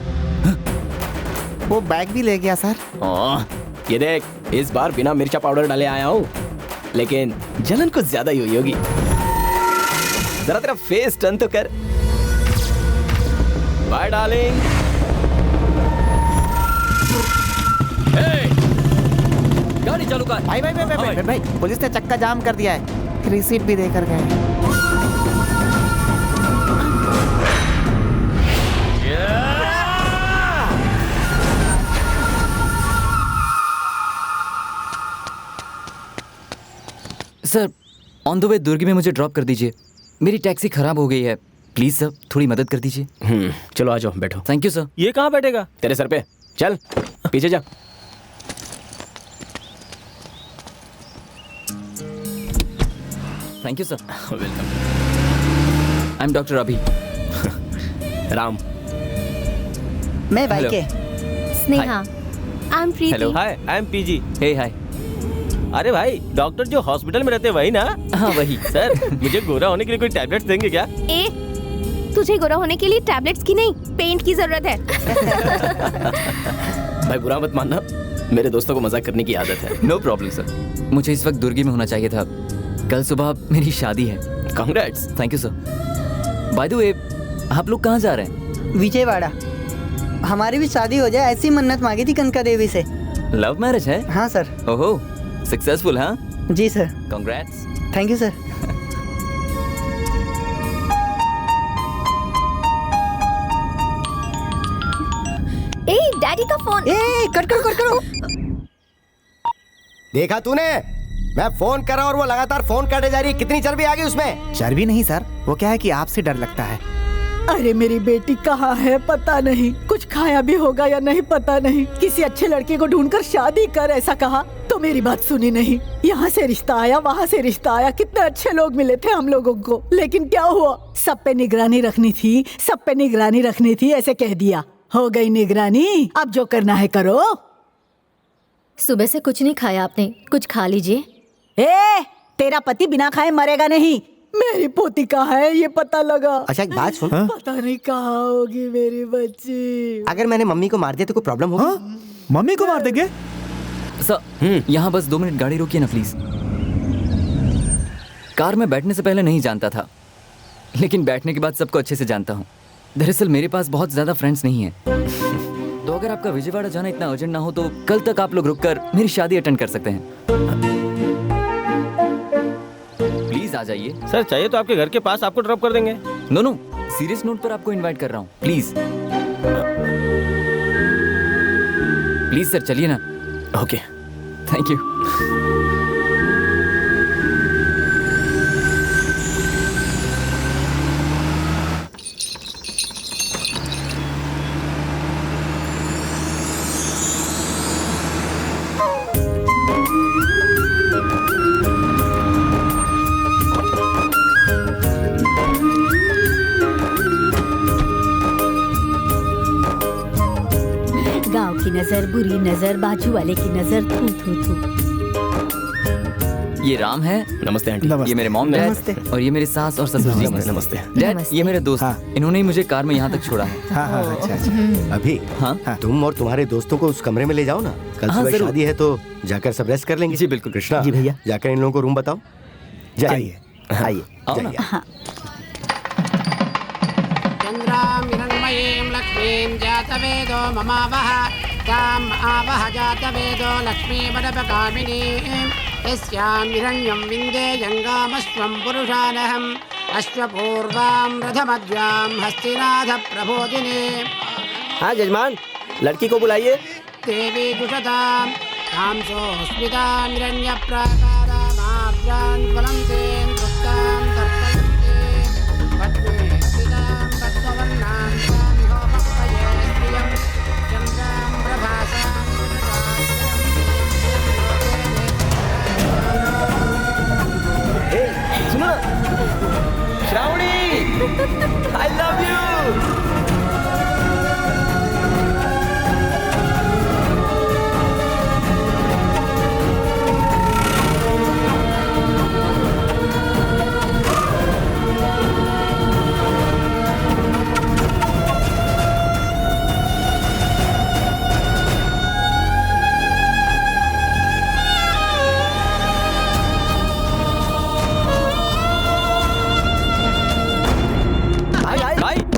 वो बैग भी ले गया सर। ये देख, इस बार बिना मिर्चा पाउडर डाले आया हूँ, लेकिन जलन कुछ ज्यादा ही हुई होगी। जरा तेरा फेस टर्न तो कर। Bye darling. गाड़ी चालू कर। भाई, पुलिस ने चक्का जाम कर दिया है, रिसीट भी देकर गए। सर ऑन द वे दुर्ग में मुझे ड्रॉप कर दीजिए, मेरी टैक्सी खराब हो गई है, प्लीज सर थोड़ी मदद कर दीजिए। चलो आ जाओ, बैठो। Thank you sir. ये कहाँ बैठेगा? तेरे सर पे, चल पीछे जा। Thank you sir. Welcome. I am doctor अभी। राम। मैं भाई के। Sneha. I am Preeti. Hello. Hi, I am PG. Hey hi. अरे भाई, डॉक्टर जो हॉस्पिटल में रहते हैं वही ना? हाँ वही। सर मुझे गोरा होने के लिए कोई टैबलेट्स देंगे क्या? तुझे गोरा होने के लिए टैबलेट्स की नहीं, पेंट की जरूरत है। भाई बुरा मत मानना, मेरे दोस्तों को मजाक करने की आदत है। नो प्रॉब्लम सर, मुझे इस वक्त दुर्गी में होना चाहिए था, कल सुबह मेरी शादी है। Congrats. Thank you sir. By the way, आप लोग कहाँ जा रहे हैं? विजयवाड़ा। हमारी भी शादी हो जाए ऐसी मन्नत मांगी थी कनका देवी से। लव मैरिज है? हाँ सर। ओहो, सक्सेसफुल हाँ? जी sir. Congrats. Thank you sir. Daddy का फोन। कट करो। देखा तूने, मैं फोन कर रहा और वो लगातार फोन काटे जा रही है, कितनी चर्बी आ गई उसमें? चर्बी नहीं सर, वो क्या है कि आपसे डर लगता है। अरे मेरी बेटी कहाँ है पता नहीं, कुछ खाया भी होगा या नहीं पता नहीं। किसी अच्छे लड़के को ढूंढकर शादी कर ऐसा कहा तो मेरी बात सुनी नहीं। यहाँ से रिश्ता आया, वहाँ से रिश्ता आया, कितने अच्छे लोग मिले थे हम लोगों को, लेकिन क्या हुआ? सब पे निगरानी रखनी थी, सब पे निगरानी रखनी थी, ऐसे कह दिया। हो गई निगरानी, अब जो करना है करो। सुबह से कुछ नहीं खाया आपने, कुछ खा लीजिए। तेरा पति बिना खाए मरेगा नहीं। मेरी पोती कहाँ है ये पता लगा। अच्छा एक बात सुन। पता नहीं कहाँ होगी मेरी बच्ची। अगर मैंने मम्मी को मार दिया तो कोई प्रॉब्लम होगी? मम्मी को मार देंगे? सर यहाँ बस 2 मिनट गाड़ी रोकिए ना प्लीज। कार में बैठने से पहले नहीं जानता था, लेकिन बैठने के बाद सबको अच्छे से जानता हूँ। दरअसल मेरे पास बहुत ज्यादा फ्रेंड्स नहीं हैं, तो अगर आपका विजयवाड़ा जाना इतना अर्जेंट ना हो तो कल तक आप लोग रुककर मेरी शादी अटेंड कर सकते हैं। प्लीज आ जाइए। सर चाहिए तो आपके घर के पास आपको ड्रॉप कर देंगे। नो, सीरियस नोट पर आपको इनवाइट कर रहा हूँ, प्लीज प्लीज सर चलिए ना। Okay thank you. नजर, बुरी नजर, बाजू वाले की नजर, थू थू थू। ये राम है। नमस्ते आंटी। ये मेरे मॉम डैड और ये मेरी सास और ससुर जी। नमस्ते। डैड ये मेरे दोस्त, इन्होंने ही मुझे कार में यहाँ तक छोड़ा है। अच्छा। अभी हाँ तुम और तुम्हारे दोस्तों को उस कमरे में ले जाओ ना, कल सुबह शादी है तो जाकर सब रेस्ट कर लेंगे। जी बिल्कुल। कृष्णा जी भैया। जाकर इन लोगों को रूम बताओ। जाइए आइए। चन्द्रां हिरण्मयीं लक्ष्मीं जातवेदो ममावह ताम् आवह जातवेदो लक्ष्मीपदपकामिनीं यस्यां हिरण्यं विन्देयङ्गामश्वं पुरुषानहम् अश्वपूर्वां रथमध्यां हस्तिनाथ प्रबोधिनी। हाँ जजमान, लड़की को बुलाइए। देवी दुषतां कांसोऽस्मितां हिरण्यप्राकारामाद्रां ज्वलन्तीं दुष्टां तर्पयन्ते पद्मे स्थितां पद्मवर्णां स्वामिहोपक्वये श्रियं चन्द्रां प्रभासां सुनो ना, श्रावणी, I love you।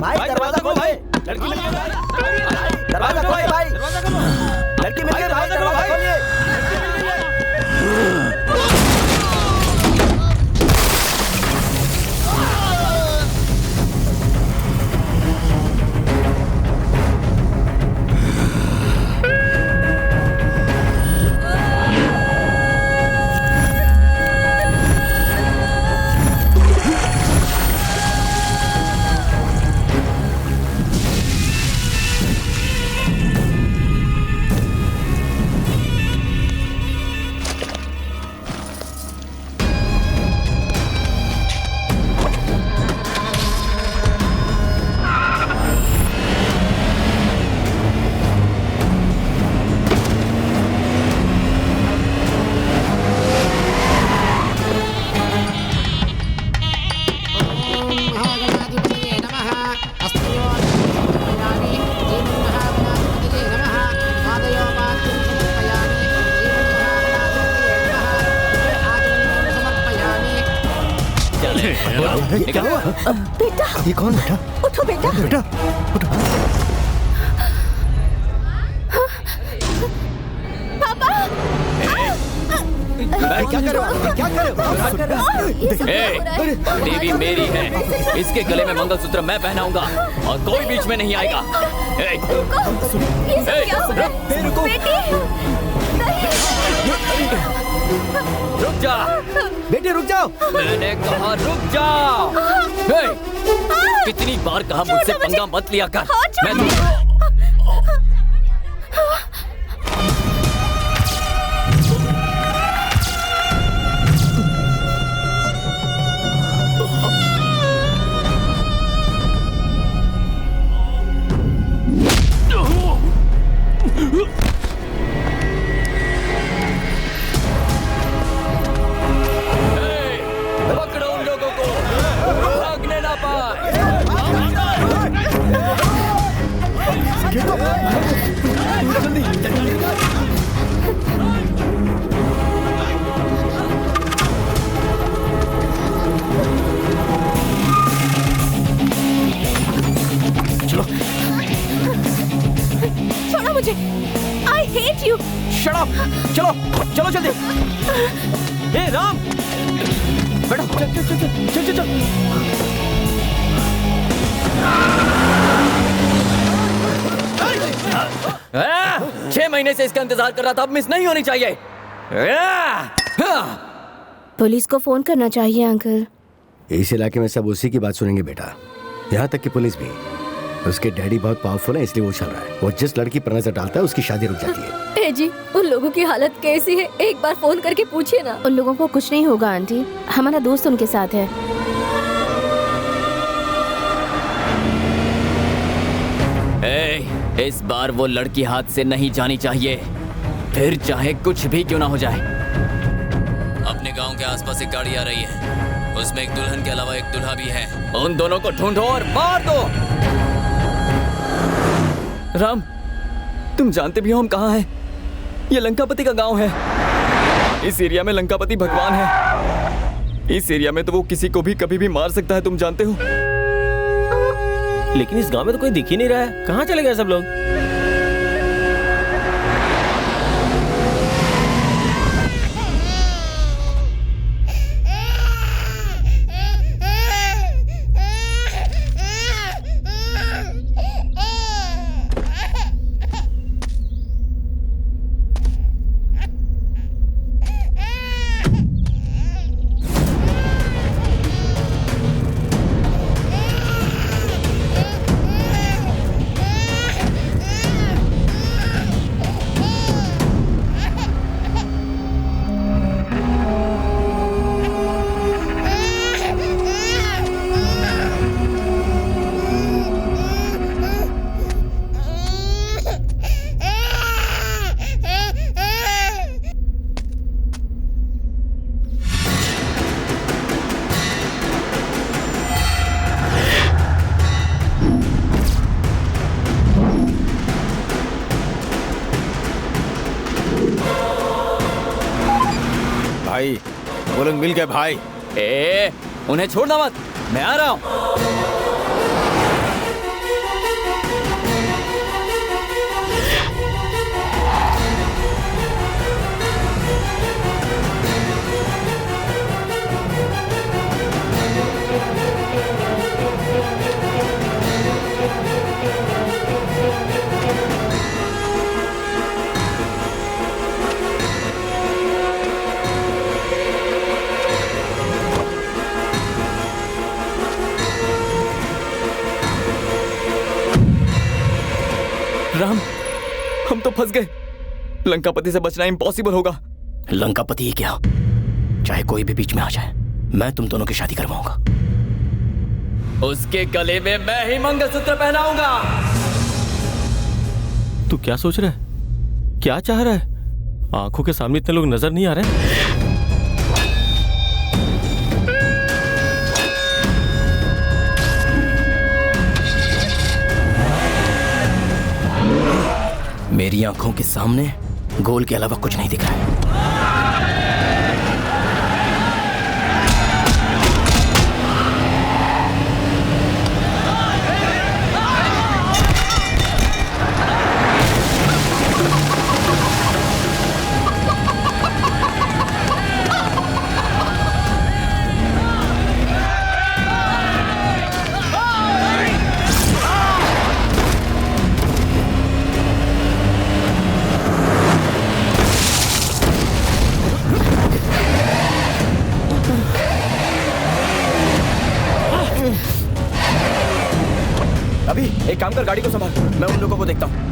भाई दरवाजा खोल भाई। लड़की मिल गई दरवाजा खोलिए भाई। लड़की मिल गई भाई, दरवाजा खोलिए। क्या हुआ? बेटा, ये कौन बेटा? उठो बेटा। बेटा उठो। पापा, क्या कर रहे हो? क्या कर रहे हो? देवी मेरी है, इसके गले में मंगलसूत्र मैं पहनाऊंगा और कोई बीच में नहीं आएगा। ये सब क्या हो रहा है? बेटी, रुक जा बेटे, रुक जाओ। मैंने कहा रुक जाओ। कितनी बार कहा मुझसे पंगा मत लिया कर। मैं पकड़ो उन लोगों को, भागने ना पाए। चलो, छोड़ो मुझे। I hate you। Shut up। चलो चलो जल्दी। ए राम, बैठो। चल चल चल चल चल चल। 6 महीने से इसका इंतजार कर रहा था, अब मिस नहीं होनी चाहिए। पुलिस को फोन करना चाहिए अंकल। इस इलाके में सब उसी की बात सुनेंगे बेटा, यहाँ तक कि पुलिस भी। उसके डैडी बहुत पावरफुल है, इसलिए वो चल रहा है। वो जिस लड़की पर नजर डालता है उसकी शादी रुक जाती है। ए जी, उन लोगों की हालत कैसी है? एक बार फोन करके पूछिए ना। उन लोगों को कुछ नहीं होगा आंटी, हमारा दोस्त उनके साथ है। इस बार वो लड़की हाथ से नहीं जानी चाहिए, फिर चाहे कुछ भी क्यों ना हो जाए। अपने गांव के आसपास एक गाड़ी आ रही है, उसमें एक दुल्हन के अलावा एक दूल्हा भी है। उन दोनों को ढूंढो और मार दो। राम, तुम जानते भी हो हम कहाँ हैं? ये लंकापति का गांव है। इस एरिया में लंकापति भगवान है। इस एरिया में तो वो किसी को भी कभी भी मार सकता है, तुम जानते हो। लेकिन इस गांव में तो कोई दिख ही नहीं रहा है, कहाँ चले गए सब लोग? भाई वो लोग मिल गए भाई। उन्हें छोड़ना मत, मैं आ रहा हूं। राम, हम तो फंस गए। लंकापति से बचना इम्पॉसिबल होगा। लंकापति ही क्या, चाहे कोई भी बीच में आ जाए, मैं तुम दोनों की शादी करवाऊंगा। उसके गले में मैं ही मंगलसूत्र पहनाऊंगा। तू क्या सोच रहा है? क्या चाह रहा है? आंखों के सामने इतने लोग नजर नहीं आ रहे? मेरी आंखों के सामने गोल के अलावा कुछ नहीं दिख रहा है। अभी एक काम कर, गाड़ी को संभाल, मैं उन लोगों को देखता हूँ।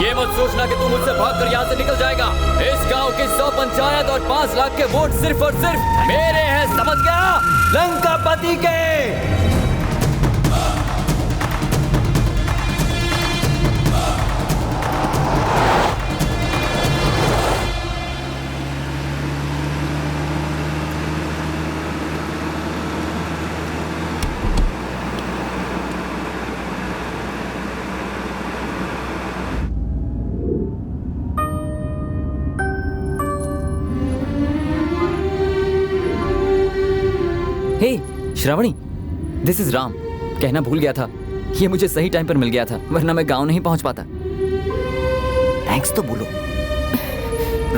ये मत सोचना कि तू मुझसे भागकर यहाँ से निकल जाएगा। इस गांव की 100 पंचायत और 5 लाख के वोट सिर्फ और सिर्फ मेरे हैं, समझ गया? लंकापति के। हे श्रावणी, दिस इज राम। कहना भूल गया था, ये मुझे सही टाइम पर मिल गया था, वरना मैं गांव नहीं पहुंच पाता। थैंक्स तो बोलो।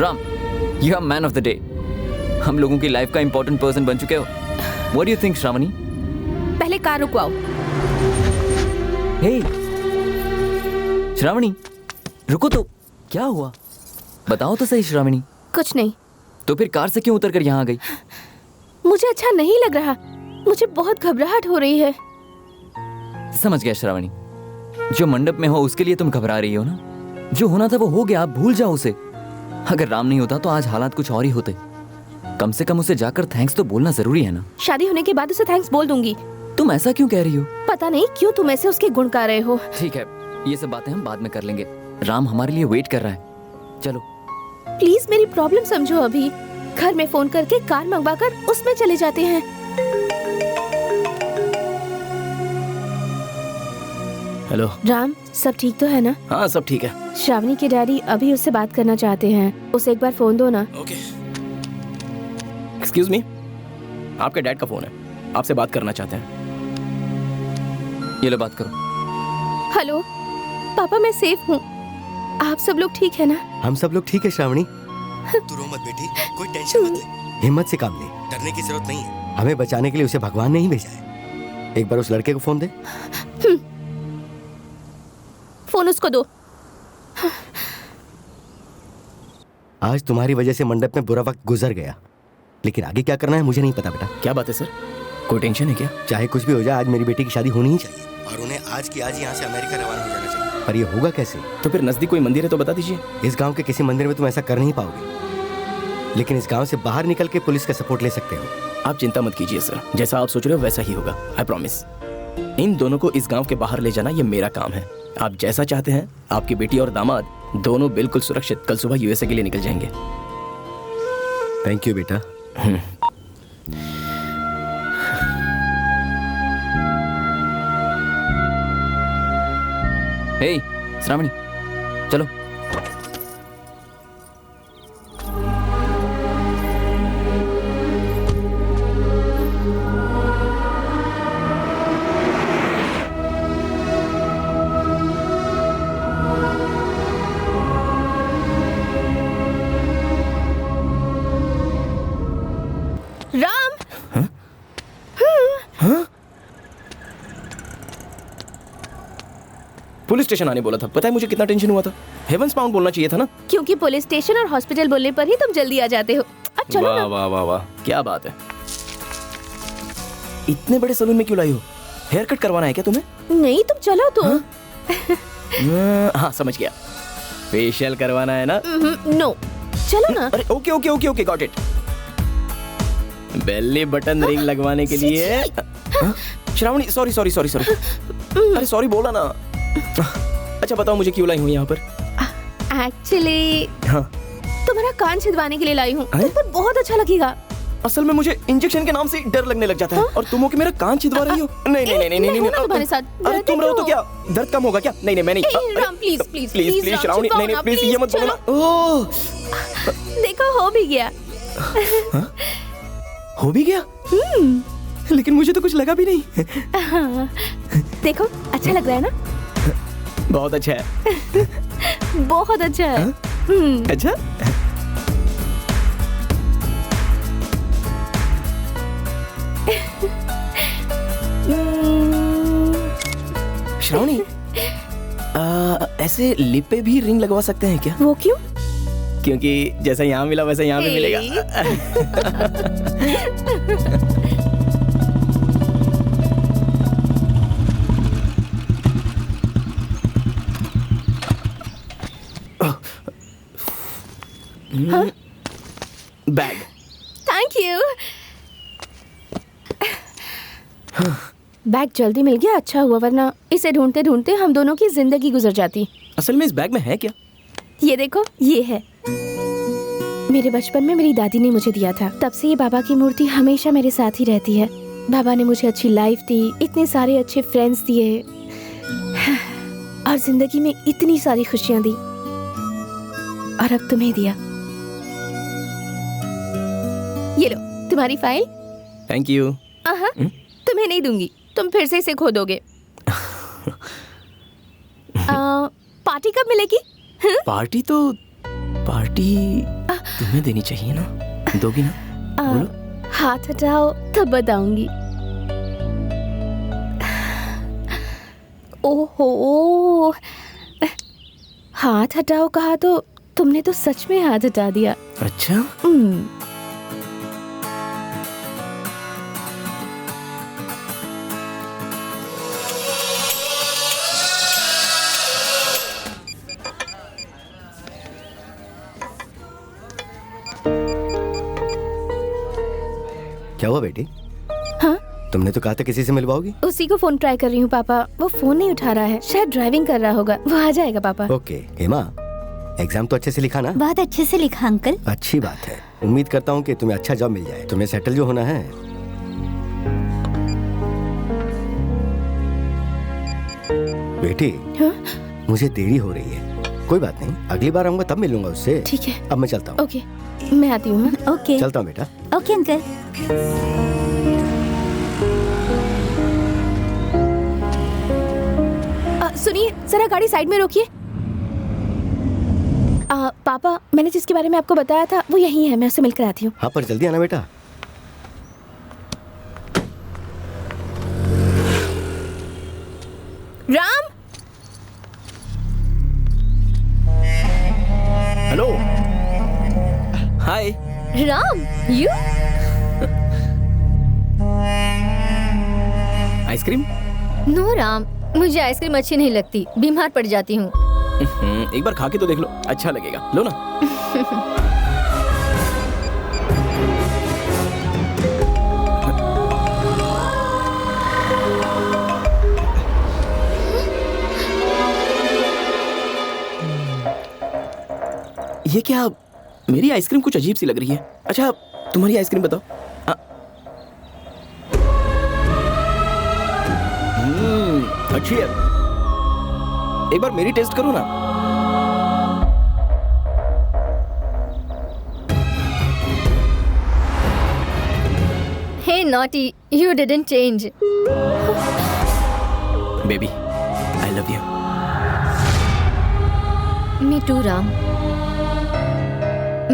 Ram, you are man of the day. हम लोगों की लाइफ का इंपॉर्टेंट पर्सन बन चुके हो। What do you think Shravani? पहले कार रुकवाओ। हे श्रावणी, रुको तो, क्या हुआ बताओ तो सही श्रावणी। कुछ नहीं। तो फिर कार से क्यों उतर कर यहाँ आ गई? मुझे अच्छा नहीं लग रहा, मुझे बहुत घबराहट हो रही है। समझ गया श्रावणी, जो मंडप में हो उसके लिए तुम घबरा रही हो ना। जो होना था वो हो गया, आप भूल जाओ उसे। अगर राम नहीं होता तो आज हालात कुछ और ही होते। कम से कम उसे जाकर थैंक्स तो बोलना जरूरी है ना। शादी होने के बाद उसे थैंक्स बोल दूंगी। तुम ऐसा क्यों कह रही हो? पता नहीं क्यों तुम ऐसे उसके गुण गा रहे हो। ठीक है, ये सब बातें हम बाद में कर लेंगे। राम हमारे लिए वेट कर रहा है, चलो। प्लीज मेरी प्रॉब्लम समझो। अभी घर में फोन करके कार मंगवा कर उसमें चले जाते हैं। हेलो राम, सब ठीक तो है ना? हाँ सब ठीक है। श्रावणी के डैडी अभी उससे बात करना चाहते हैं, उसे एक बार फोन दो ना। ओके। एक्सक्यूज मी, आपके डैड का फोन है, आपसे बात करना चाहते हैं। ये लो बात करो। हेलो पापा, मैं सेफ हूँ, आप सब लोग ठीक है ना? हम सब लोग ठीक है श्रावणी। तू रो मत बेटी, कोई टेंशन मत ले, हिम्मत से काम ले, डरने की जरूरत नहीं है। हमें बचाने के लिए उसे भगवान ने ही भेजा है। एक बार उस लड़के को फोन दे। फोन उसको दो। आज तुम्हारी वजह से मंडप में बुरा वक्त गुजर गया, लेकिन आगे क्या करना है मुझे नहीं पता बेटा। क्या बात है सर, कोई टेंशन है क्या? चाहे कुछ भी हो जाए, आज मेरी बेटी की शादी होनी ही चाहिए। और उन्हें आज की आज यहाँ से अमेरिका रवाना हो जाना चाहिए। पर ये होगा कैसे? तो फिर नजदीक कोई मंदिर है तो बता दीजिए। इस गांव के किसी मंदिर में तुम ऐसा कर नहीं पाओगे, लेकिन इस गांव से बाहर निकल के पुलिस का सपोर्ट ले सकते हो। आप चिंता मत कीजिए सर, जैसा आप सोच रहे हो वैसा ही होगा, आई प्रॉमिस। इन दोनों को इस गांव के बाहर ले जाना ये मेरा काम है। आप जैसा चाहते हैं, आपकी बेटी और दामाद दोनों बिल्कुल सुरक्षित कल सुबह यूएसए के लिए निकल जाएंगे। थैंक यू बेटा। हे श्रावणी, चलो। राम। पुलिस स्टेशन आने बोला था, पता है मुझे कितना टेंशन हुआ था। हेवंस पाउंड बोलना चाहिए था ना। क्योंकि पुलिस स्टेशन और हॉस्पिटल बोलने पर ही तुम जल्दी आ जाते हो। अब चलो वाह ना। वाह वाह वाह, क्या बात है। इतने बड़े सलून में क्यों लाई हो? हेयर कट करवाना है क्या तुम्हें? नहीं, तुम चलो तो। हाँ समझ गया, फेशियल करवाना है ना? नो, चलो ना। अरे okay okay okay okay, got it. Belly button ring लगवाने के लिए। Shravani, sorry sorry sorry sorry, अरे सॉरी बोला ना। अच्छा बताओ मुझे क्यों लाई हूँ यहाँ पर? एक्चुअली हाँ, तुम्हारा कान छिदवाने के लिए लाई हूँ, तुम पर बहुत अच्छा लगेगा। असल में मुझे इंजेक्शन के नाम से डर लगने लग जाता है, और तुम हो कि मेरा कान छिदवा रही हो। नहीं नहीं नहीं नहीं नहीं, तुम्हारे साथ। अरे तुम रहो तो क्या दर्द कम होगा क्या? नहीं नहीं मैं नहीं। Ram please please please please Shravani, नहीं नहीं प्लीज ये मत बोलो ना। ओह देखो हो भी गया। हो भी गया? लेकिन मुझे तो कुछ लगा भी नहीं। देखो अच्छा लग रहा है ना? बहुत अच्छा है। बहुत अच्छा है। अच्छा श्रावणी, ऐसे लिप पे भी रिंग लगवा सकते हैं क्या? वो क्यों? क्योंकि जैसा यहाँ मिला वैसा यहाँ भी मिलेगा। बैग। Thank you. बैग जल्दी मिल गया, अच्छा हुआ, वरना इसे ढूंढते ढूंढते हम दोनों की जिंदगी गुजर जाती। असल में इस बैग में है क्या? ये देखो, ये है मेरे बचपन में मेरी दादी ने मुझे दिया था। तब से ये बाबा की मूर्ति हमेशा मेरे साथ ही रहती है। बाबा ने मुझे अच्छी लाइफ दी, इतने सारे अच्छे फ्रेंड्स दिए, और जिंदगी में इतनी सारी खुशियां दी, और अब तुम्हें दिया। ये लो तुम्हारी फाइल। Thank you. तुम्हें नहीं दूंगी, तुम फिर से इसे खो दोगे। पार्टी कब मिलेगी? पार्टी तुम्हें देनी चाहिए ना, दोगी ना? बोलो। हाथ हटाओ तब बताऊंगी। ओहो, हाथ हटाओ कहा तो तुमने तो सच में हाथ हटा दिया। अच्छा क्या हुआ बेटी? हाँ? तुमने तो कहा था किसी से मिलवाओगी। उसी को फोन ट्राई कर रही हूँ पापा, वो फोन नहीं उठा रहा है, शायद ड्राइविंग कर रहा होगा, वो आ जाएगा पापा। ओके हेमा, एग्जाम तो अच्छे से लिखा ना? बहुत अच्छे से लिखा अंकल। अच्छी बात है, उम्मीद करता हूँ कि तुम्हें अच्छा जॉब मिल जाए, तुम्हें सेटल जो होना है। बेटी हाँ? मुझे देरी हो रही है, कोई बात नहीं, अगली बार आऊंगा तब मिलूंगा उससे। ठीक है, अब मैं चलता हूँ। ओके मैं आती हूँ। ओके चलता हूँ बेटा। Okay uncle. सुनिए जरा गाड़ी साइड में रोकिए। पापा मैंने जिसके बारे में आपको बताया था वो यही है, मैं उससे मिलकर आती हूँ। हाँ पर जल्दी आना बेटा। Ram. Hello hi. Ram you ice cream? No Ram, मुझे आइसक्रीम अच्छी नहीं लगती, बीमार पड़ जाती हूँ। एक बार खा के तो देख लो, अच्छा लगेगा, लो ना। ये क्या, मेरी आइसक्रीम कुछ अजीब सी लग रही है। अच्छा तुम्हारी आइसक्रीम बताओ। अच्छी है, एक बार मेरी टेस्ट करो ना। Hey naughty, you didn't change. Baby I love you. Me too Ram.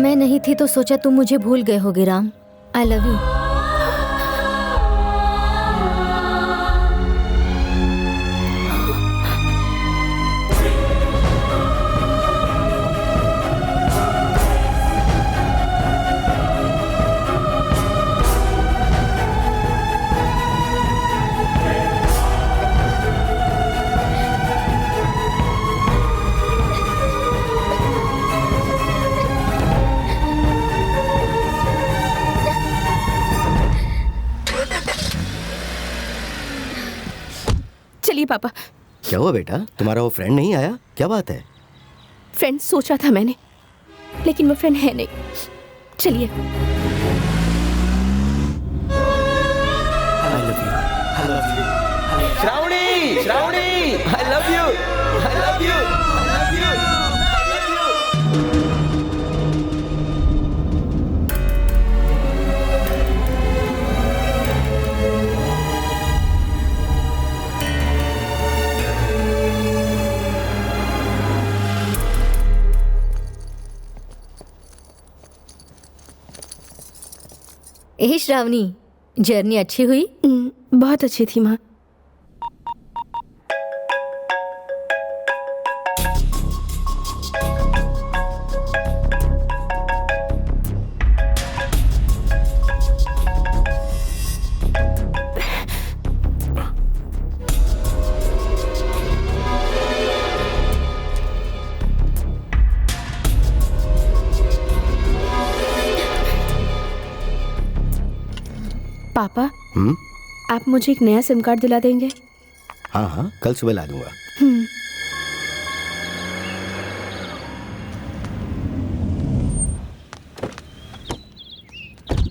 मैं नहीं थी तो सोचा तुम मुझे भूल गए होगे राम। I love you. चलिए पापा। क्या हुआ बेटा, तुम्हारा वो फ्रेंड नहीं आया, क्या बात है? फ्रेंड सोचा था मैंने, लेकिन वो फ्रेंड है नहीं। चलिए। Shravani, Shravani, I love you, I love you, I love you, I love you. A Shravani, journey अच्छी हुई? बहुत अच्छी थी माँ। पापा आप मुझे एक नया सिम कार्ड दिला देंगे? हाँ हाँ, कल सुबह ला दूंगा।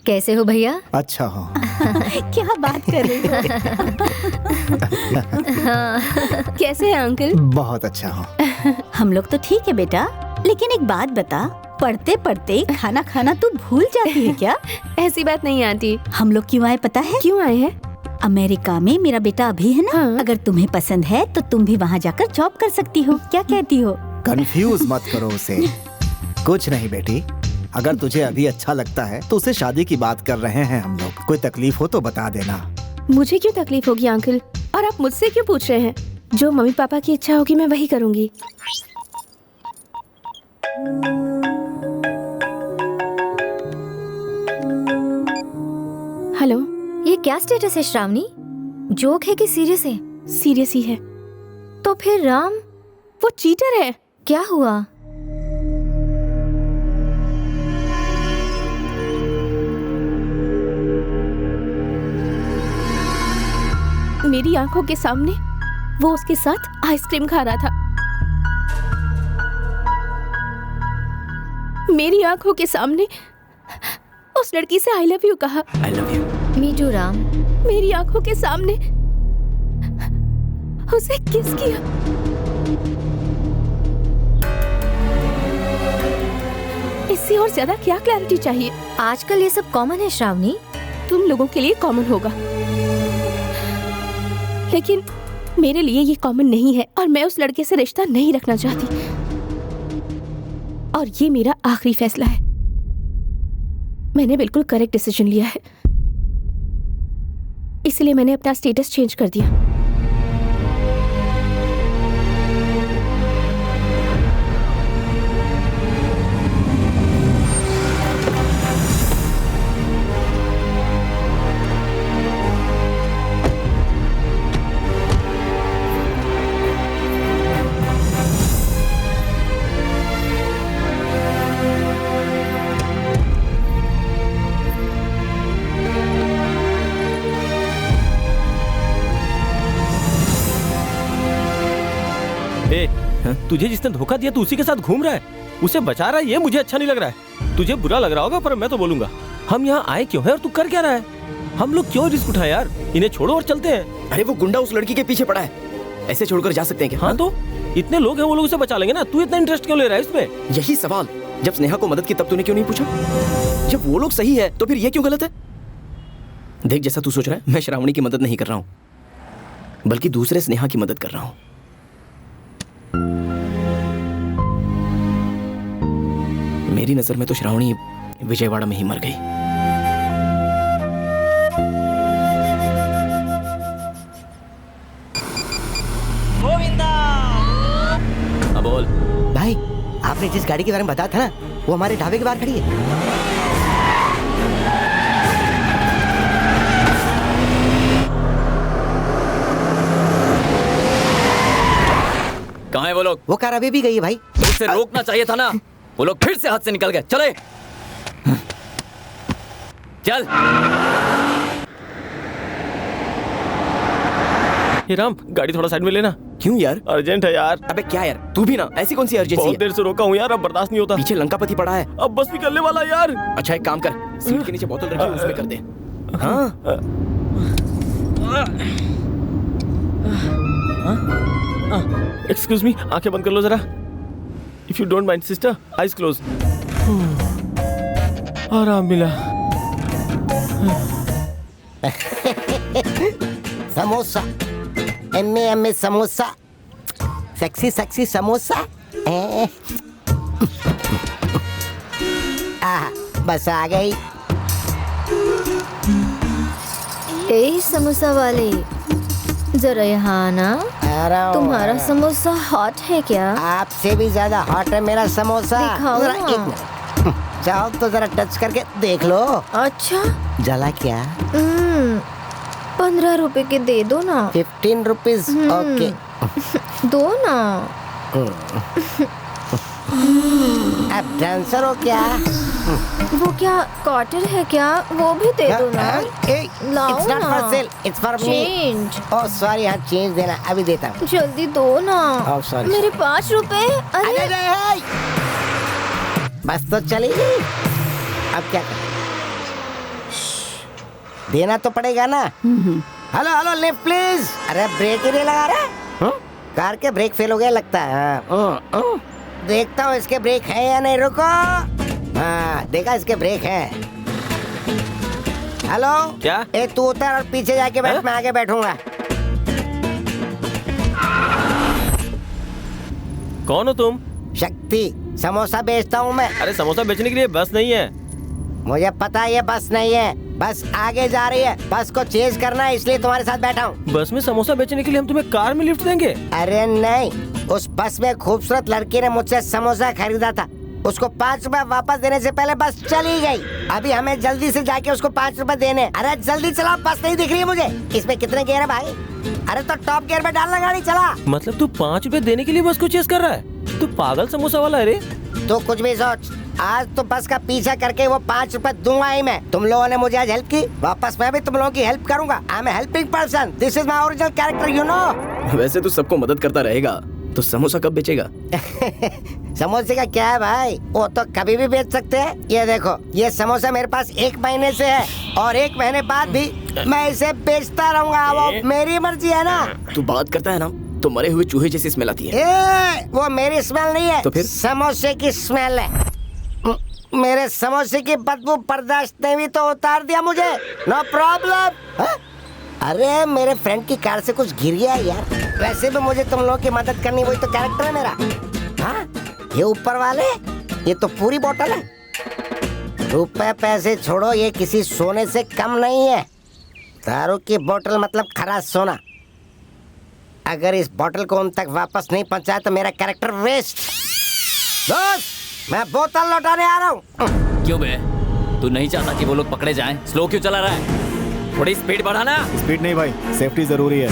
कैसे हो भैया? अच्छा हो। क्या बात कर रहे हो? कैसे हैं अंकल? बहुत अच्छा हो। हम लोग तो ठीक है बेटा, लेकिन एक बात बता, पढ़ते पढ़ते खाना खाना तू भूल जाती है क्या? ऐसी बात नहीं आंटी। हम लोग क्यों आए पता है? क्यों आए हैं? अमेरिका में मेरा बेटा अभी है ना, हाँ। अगर तुम्हें पसंद है तो तुम भी वहाँ जाकर जॉब कर सकती हो, क्या कहती हो? कंफ्यूज मत करो उसे। कुछ नहीं बेटी, अगर तुझे अभी अच्छा लगता है तो उसे शादी की बात कर रहे हैं हम लोग। कोई तकलीफ हो तो बता देना। मुझे क्यों तकलीफ होगी अंकल, और आप मुझसे क्यों पूछ रहे हैं? जो मम्मी पापा की इच्छा होगी मैं वही करूँगी। हेलो, ये क्या स्टेटस है श्रावणी? जोक है कि सीरियस है? सीरियस ही है। तो फिर राम? वो चीटर है। क्या हुआ? मेरी आंखों के सामने वो उसके साथ आइसक्रीम खा रहा था। मेरी आंखों के सामने उस लड़की से आई लव यू कहा। I love you. Me too Ram. मेरी आंखों के सामने उसे किस किया। इससे और ज्यादा क्या क्लैरिटी चाहिए? आजकल ये सब कॉमन है श्रावणी। तुम लोगों के लिए कॉमन होगा, लेकिन मेरे लिए ये कॉमन नहीं है और मैं उस लड़के से रिश्ता नहीं रखना चाहती। और ये मेरा आखिरी फैसला है। मैंने बिल्कुल करेक्ट डिसीजन लिया है, इसलिए मैंने अपना स्टेटस चेंज कर दिया। तुझे जिसने धोखा दिया तू उसी के साथ घूम रहा है, उसे बचा रहा है, ये मुझे अच्छा नहीं लग रहा है। तुझे बुरा लग रहा होगा पर मैं तो बोलूंगा। हम यहाँ आए क्यों है और तू कर क्या रहा है? हम लोग क्यों रिस्क उठाए यार? इन्हें छोड़ो और चलते हैं। अरे वो गुंडा उस लड़की के पीछे पड़ा है, ऐसे छोड़कर जा सकते हैं क्या? हाँ तो इतने लोग हैं, वो लोग उसे बचा लेंगे ना। तू इतना इंटरेस्ट क्यों ले रहा है इसमें? यही सवाल जब स्नेहा को मदद की तब तूने क्यों नहीं पूछा? जब वो लोग सही है तो फिर ये क्यों गलत है? देख, जैसा तू सोच रहा है मैं श्रावणी की मदद नहीं कर रहा हूँ, बल्कि दूसरे स्नेहा की मदद कर रहा हूँ। मेरी नजर में तो श्रावणी विजयवाड़ा में ही मर गई। गोविंदा। अब बोल भाई, आपने जिस गाड़ी के बारे में बताया था ना, वो हमारे ढाबे के बाहर खड़ी है। कहाँ है वो लोग? वो कार अभी भी गई है भाई। तो उसे रोकना चाहिए था ना। वो लोग फिर से हाथ से निकल गए। चले चल। ये राम, गाड़ी थोड़ा साइड में लेना। क्यों यार? अर्जेंट है यार। अबे क्या यार, तू भी ना, ऐसी कौन सी अर्जेंसी है? बहुत देर से रोका हूँ यार, अब बर्दाश्त नहीं होता। पीछे लंकापति पड़ा है, अब बस निकलने वाला यार। अच्छा एक काम कर, सीट के नीचे बोतल रखी है, उसमें कर दे। हाँ एक्सक्यूज मी, आंखें बंद कर लो जरा। If you don't mind sister, eyes close. आराम मिला। Samosa, am samosa, sexy sexy samosa. Bus आ गई। ए समोसा वाले, जरा यहाँ आना। तुम्हारा समोसा हॉट है क्या? आपसे भी ज्यादा हॉट है मेरा समोसा। दिखाओ जरा ना। एक मिनट, चाहो तो जरा टच करके देख लो। अच्छा, जला क्या? 15 रुपए के दे दो ना। 15 रुपीज। ओके दो ना। अब डांसर हो क्या? वो क्या क्वार्टर है क्या? वो भी दे दो ना। लाओ It's not ना। for sale, it's for me. Change। Oh sorry, हाँ चेंज देना, अभी देता हूँ। जल्दी दो ना। Oh, sorry, मेरे 5 रुपए। अरे बस तो चली गई, अब क्या करें? देना तो पड़ेगा ना। Hello hello, lift please. अरे ब्रेक ही नहीं लगा रहा। कार के ब्रेक फेल हो गए लगता है। देखता हूँ इसके ब्रेक है या नहीं। रुको। हाँ देखा, इसके ब्रेक है। हेलो क्या? ए तू उतर और पीछे जाके बैठ, मैं आगे बैठूंगा। कौन हो तुम? शक्ति, समोसा बेचता हूँ मैं। अरे समोसा बेचने के लिए बस नहीं है। मुझे पता है ये बस नहीं है, बस आगे जा रही है। बस को चेंज करना है, इसलिए तुम्हारे साथ बैठा हूँ। बस में समोसा बेचने के लिए हम तुम्हें कार में लिफ्ट देंगे? अरे नहीं, उस बस में खूबसूरत लड़की ने मुझसे समोसा खरीदा था, उसको 5 रुपए वापस देने से पहले बस चली गई। अभी हमें जल्दी से जाके उसको 5 रुपए देने। अरे जल्दी चला, बस नहीं दिख रही है मुझे। इसमें कितने गियर है भाई? अरे तो टॉप गियर में डालना गाड़ी, चला। मतलब तू 5 रुपए देने के लिए बस को चेस कर रहा है? तू पागल समोसा वाला है रे। तो कुछ भी सोच, आज तो बस का पीछा करके वो 5 रुपए दूंगा ही मैं। तुम लोगों ने मुझे आज हेल्प की, वापस मैं भी तुम लोगों की हेल्प करूंगा। I am helping person, this is my original character, you know. वैसे तू सबको मदद करता रहेगा तो समोसा कब बेचेगा? समोसे का क्या है भाई, वो तो कभी भी बेच सकते हैं। ये देखो, ये समोसा मेरे पास 1 महीने से है और 1 महीने बाद भी मैं इसे बेचता रहूंगा। वो मेरी मर्जी है ना। तू बात करता है ना तो मरे हुए चूहे जैसी स्मेल आती है। वो मेरी स्मेल नहीं है, तो फिर? समोसे की स्मेल है। मेरे समोसे की बदबू बर्दाश्त नहीं हुई तो उतार दिया मुझे, नो प्रॉब्लम। अरे मेरे फ्रेंड की कार से कुछ गिर गया यार। वैसे भी मुझे तुम लोगों की मदद करनी, वही तो कैरेक्टर है मेरा। हाँ, ये ऊपर वाले, ये तो पूरी बोतल है। रुपए पैसे छोड़ो, ये किसी सोने से कम नहीं है। दारू की बोतल मतलब खरा सोना। अगर इस बोतल को उन तक वापस नहीं पहुंचाया तो मेरा कैरेक्टर वेस्ट। दोस्त, मैं बोतल लौटाने आ रहा हूँ। क्यों बे? तू नहीं चाहता कि वो लोग पकड़े जाएं? स्लो क्यों चला रहा है? थोड़ी स्पीड बढ़ाना। स्पीड नहीं भाई, सेफ्टी जरूरी है।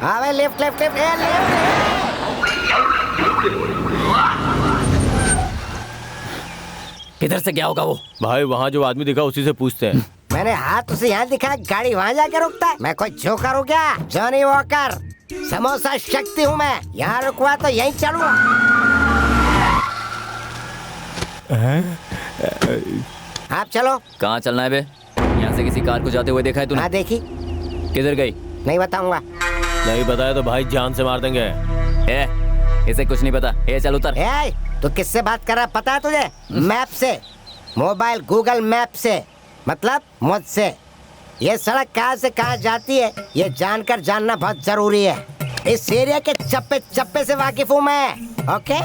हाँ भाई, लेफ्ट लेफ्ट लेफ्ट लेफ्ट। किधर से गया होगा वो? भाई वहाँ जो आदमी दिखा उसी से पूछते हैं। मैंने हाथ उसे यहाँ दिखा, गाड़ी वहाँ जाकर रुकता है। मैं कोई जोकर हूँ क्या? जॉनी वॉकर, समोसा शक्ति हूँ मैं। यहाँ रुकवा तो यहीं चलूँगा। आप चलो। कहाँ चलना है बे? यहाँ से किसी कार को जाते हुए देखा है तूने? हाँ देखी। किधर गई? नहीं बताऊंगा। नहीं बताया तो भाई जान से मार देंगे। इसे कुछ नहीं पता। चल उतर। तो किससे बात कर रहा है पता है तुझे? मैप से, मोबाइल गूगल मैप से, मतलब मुझसे। ये सड़क कहाँ से कहाँ जाती है ये जानकर जानना बहुत जरूरी है। इस एरिया के चप्पे चप्पे से वाकिफ हूँ मैं। ओके,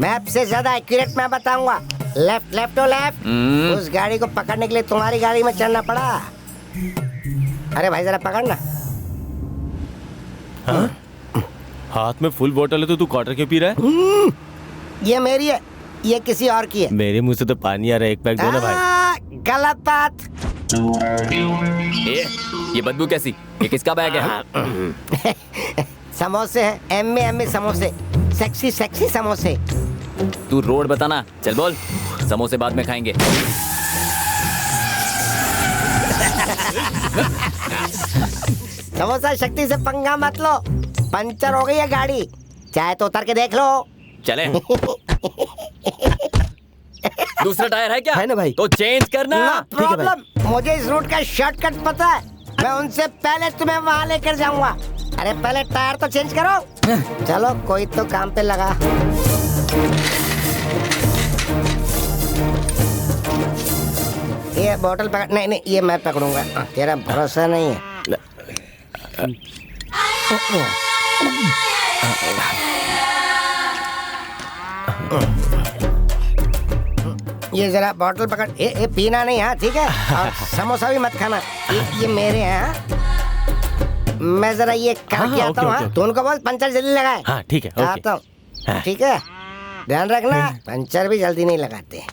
मैप से ज्यादा एक्यूरेट मैं बताऊंगा। Left left to left. उस गाड़ी को पकड़ने के लिए तुम्हारी गाड़ी में चलना पड़ा। अरे भाई जरा पकड़ना। हाँ? हाथ में फुल बोतल है तो तू क्वार्टर क्यों पी रहा है? ये मेरी है, ये किसी और की है। मेरे मुंह से तो पानी आ रहा है, एक पैक दो ना भाई। गलत बात। ये बदबू कैसी? ये किसका बैग है? समोसे हैं, एम्मे समोसे, सेक्सी सेक्सी समोसे। तू रोड बताना, चल बोल। समोसे बाद में खाएंगे। समोसा शक्ति से पंगा मत लो, पंचर हो गई है गाड़ी। चाहे तो उतर के देख लो। चले। दूसरा टायर है क्या? है ना भाई। तो चेंज करना। प्रॉब्लम, मुझे इस रूट का शॉर्टकट पता है। मैं उनसे पहले तुम्हें वहाँ लेकर जाऊंगा। अरे पहले टायर तो चेंज करो। चलो कोई तो काम पे लगा। ये बोतल पकड़। नहीं नहीं, ये मैं पकड़ूंगा, तेरा भरोसा नहीं है। ये जरा बोतल पकड़। ये पीना नहीं, हाँ ठीक है। और समोसा भी मत खाना, ये मेरे हैं। हाँ? मैं जरा ये करके आता हूँ। तो उनको बोल पंचर जल्दी लगाए। हाँ ठीक है, आता हूँ। ठीक है, ध्यान रखना, पंचर भी जल्दी नहीं लगाते।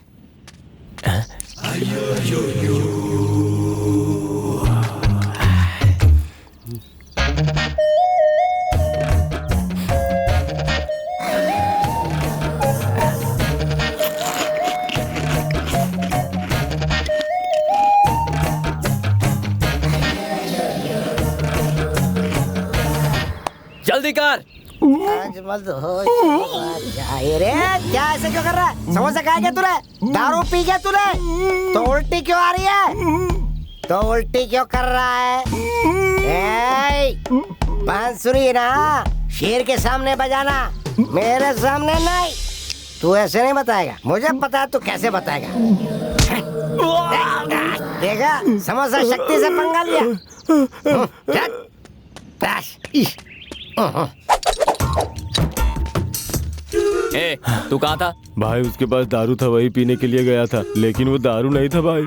जल्दी कर। आज मत हो रे। क्या ऐसे क्यों कर रहा है? समोसा खाया क्या तूने? दारू पी क्या तूने? तो उल्टी क्यों आ रही है? तो उल्टी क्यों कर रहा है? बांसुरी ना शेर के सामने बजाना, मेरे सामने नहीं। तू ऐसे नहीं बताएगा, मुझे पता है तू कैसे बताएगा। देखा, समोसा शक्ति से पंगा लिया। तू कहाँ था? भाई उसके पास दारू था, वही पीने के लिए गया था, लेकिन वो दारू नहीं था भाई।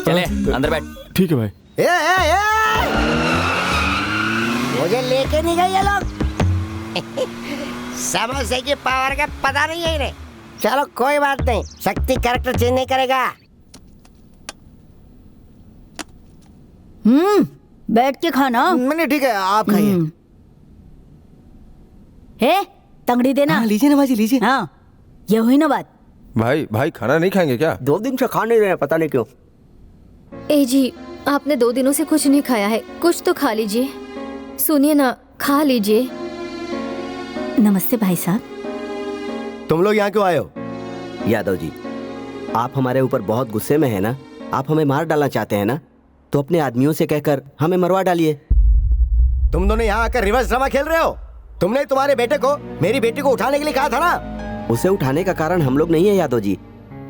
चले अंदर बैठ। ठीक है भाई। मुझे लेके नहीं गए ये लोग। समोसे की पावर का पता नहीं है इन्हें। चलो कोई बात नहीं, शक्ति कैरेक्टर चेंज नहीं करेगा। बैठ के खाना। मैंने ठीक है, आप खाइए। हे तंगड़ी देना। लीजिए ना माजी, लीजिए। हाँ, ये हुई ना बात। भाई खाना नहीं खाएंगे क्या? 2 दिन से खा नहीं रहे हैं, पता नहीं क्यों। ए जी, आपने 2 दिनों से कुछ नहीं खाया है, कुछ तो खा लीजिए। सुनिए ना, खा लीजिए। नमस्ते भाई साहब। तुम लोग यहाँ क्यों आए हो? यादव जी, आप हमारे ऊपर बहुत गुस्से में है ना? आप हमें मार डालना चाहते हैं ना? तो अपने आदमियों से कहकर हमें मरवा डालिए। तुम दोनों यहाँ आकर रिवर्स ड्रामा खेल रहे हो। तुमने तुम्हारे बेटे को मेरी बेटी को उठाने के लिए कहा था ना? उसे उठाने का कारण हम लोग नहीं है यादव जी,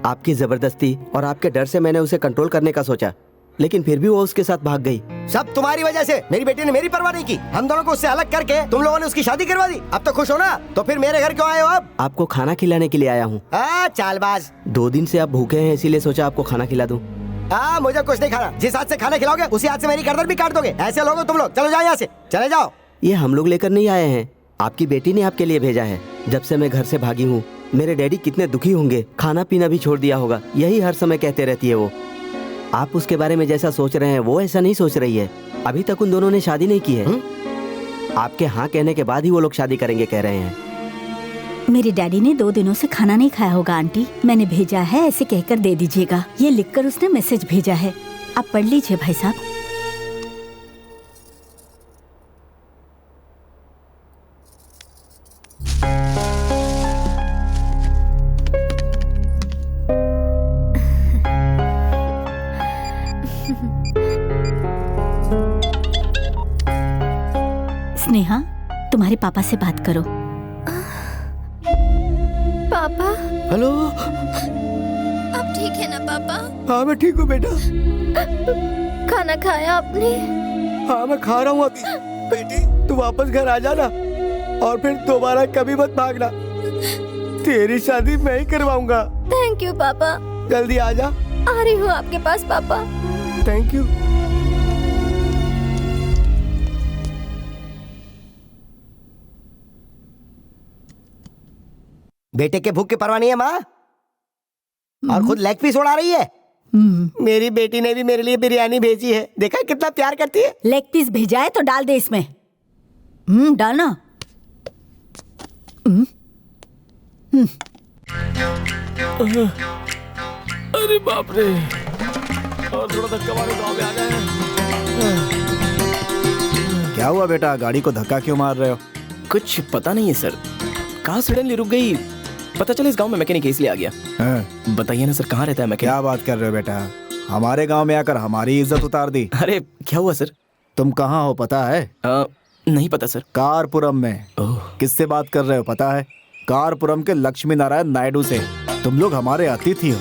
आपकी जबरदस्ती और आपके डर से मैंने उसे कंट्रोल करने का सोचा, लेकिन फिर भी वो उसके साथ भाग गई। सब तुम्हारी वजह से। मेरी बेटी ने मेरी परवाह नहीं की। हम दोनों को उससे अलग करके तुम लोगों ने उसकी शादी करवा दी। अब तो खुश हो ना? तो फिर मेरे घर क्यों आए हो अब? आपको खाना खिलाने के लिए आया हूँ। चालबाज। 2 दिन से आप भूखे हैं, इसीलिए सोचा आपको खाना खिला दूं। मुझे कुछ नहीं खाना। जिस हाथ से खाना खिलाओगे उसी हाथ से मेरी गर्दन भी काट दोगे। ऐसे लोग हो तुम लोग। चलो जाओ यहाँ से, चले जाओ। ये हम लोग लेकर नहीं आए हैं, आपकी बेटी ने आपके लिए भेजा है। जब से मैं घर से भागी हूँ, मेरे डैडी कितने दुखी होंगे, खाना पीना भी छोड़ दिया होगा, यही हर समय कहते रहती है वो। आप उसके बारे में जैसा सोच रहे हैं वो ऐसा नहीं सोच रही है। अभी तक उन दोनों ने शादी नहीं की है। आपके हाँ कहने के बाद ही वो लोग शादी करेंगे कह रहे हैं। मेरे डैडी ने 2 दिनों से खाना नहीं खाया होगा आंटी, मैंने भेजा है, ऐसे कहकर दे दीजिएगा। ये लिखकर उसने मैसेज भेजा है, आप पढ़ लीजिए भाई साहब। स्नेहा, तुम्हारे पापा से बात करो। पापा। हेलो। आप ठीक है ना पापा? हाँ मैं ठीक हूँ बेटा। खाना खाया आपने? हाँ मैं खा रहा हूँ अभी। बेटी तू वापस घर आ जाना और फिर दोबारा कभी मत भागना। तेरी शादी मैं ही करवाऊंगा। थैंक यू पापा। जल्दी आ जा। आ रही हूँ आपके पास पापा। Thank you. बेटे के भूख की परवाह नहीं है माँ, और खुद लेग पीस उड़ा रही है। मेरी बेटी ने भी मेरे लिए बिरयानी भेजी है। देखा कितना प्यार करती है। लेग पीस भेजा है तो डाल दे इसमें। डालना। अरे बाप रे, और थोड़ा धक्का मारो, गाँव में आ गए। क्या हुआ बेटा, गाड़ी को धक्का क्यों मार रहे हो? कुछ पता नहीं है सर, कहाँ सडनली रुक गई, पता चला इस गांव में मैकेनिक इसलिए आ गया। बताइए ना सर, कहाँ रहता है मैकेनिक? क्या बात कर रहे हो बेटा, हमारे गांव में आकर हमारी इज्जत उतार दी। अरे क्या हुआ सर? तुम कहाँ हो पता है? नहीं पता सर। कारपुरम में। किससे बात कर रहे हो पता है? कारपुरम के लक्ष्मी नारायण नायडू से। तुम लोग हमारे अतिथि हो,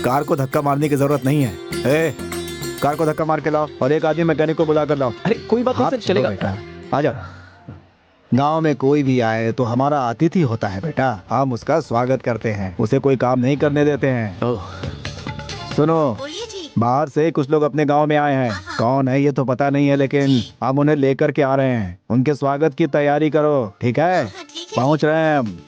कार को धक्का मारने की जरूरत नहीं है। कार को धक्का मार के लाओ और एक आदमी मैकेनिक को बुला कर लाओ। अरे कोई बात नहीं सर, चलेगा। आ जाओ। गांव में कोई भी आए तो हमारा अतिथि होता है बेटा, हम उसका स्वागत करते हैं, उसे कोई काम नहीं करने देते हैं। सुनो, बाहर से कुछ लोग अपने गांव में आए हैं, कौन है ये तो पता नहीं है, लेकिन हम उन्हें लेकर के आ रहे हैं। उनके स्वागत की तैयारी करो, ठीक है? पहुंच रहे हैं हम।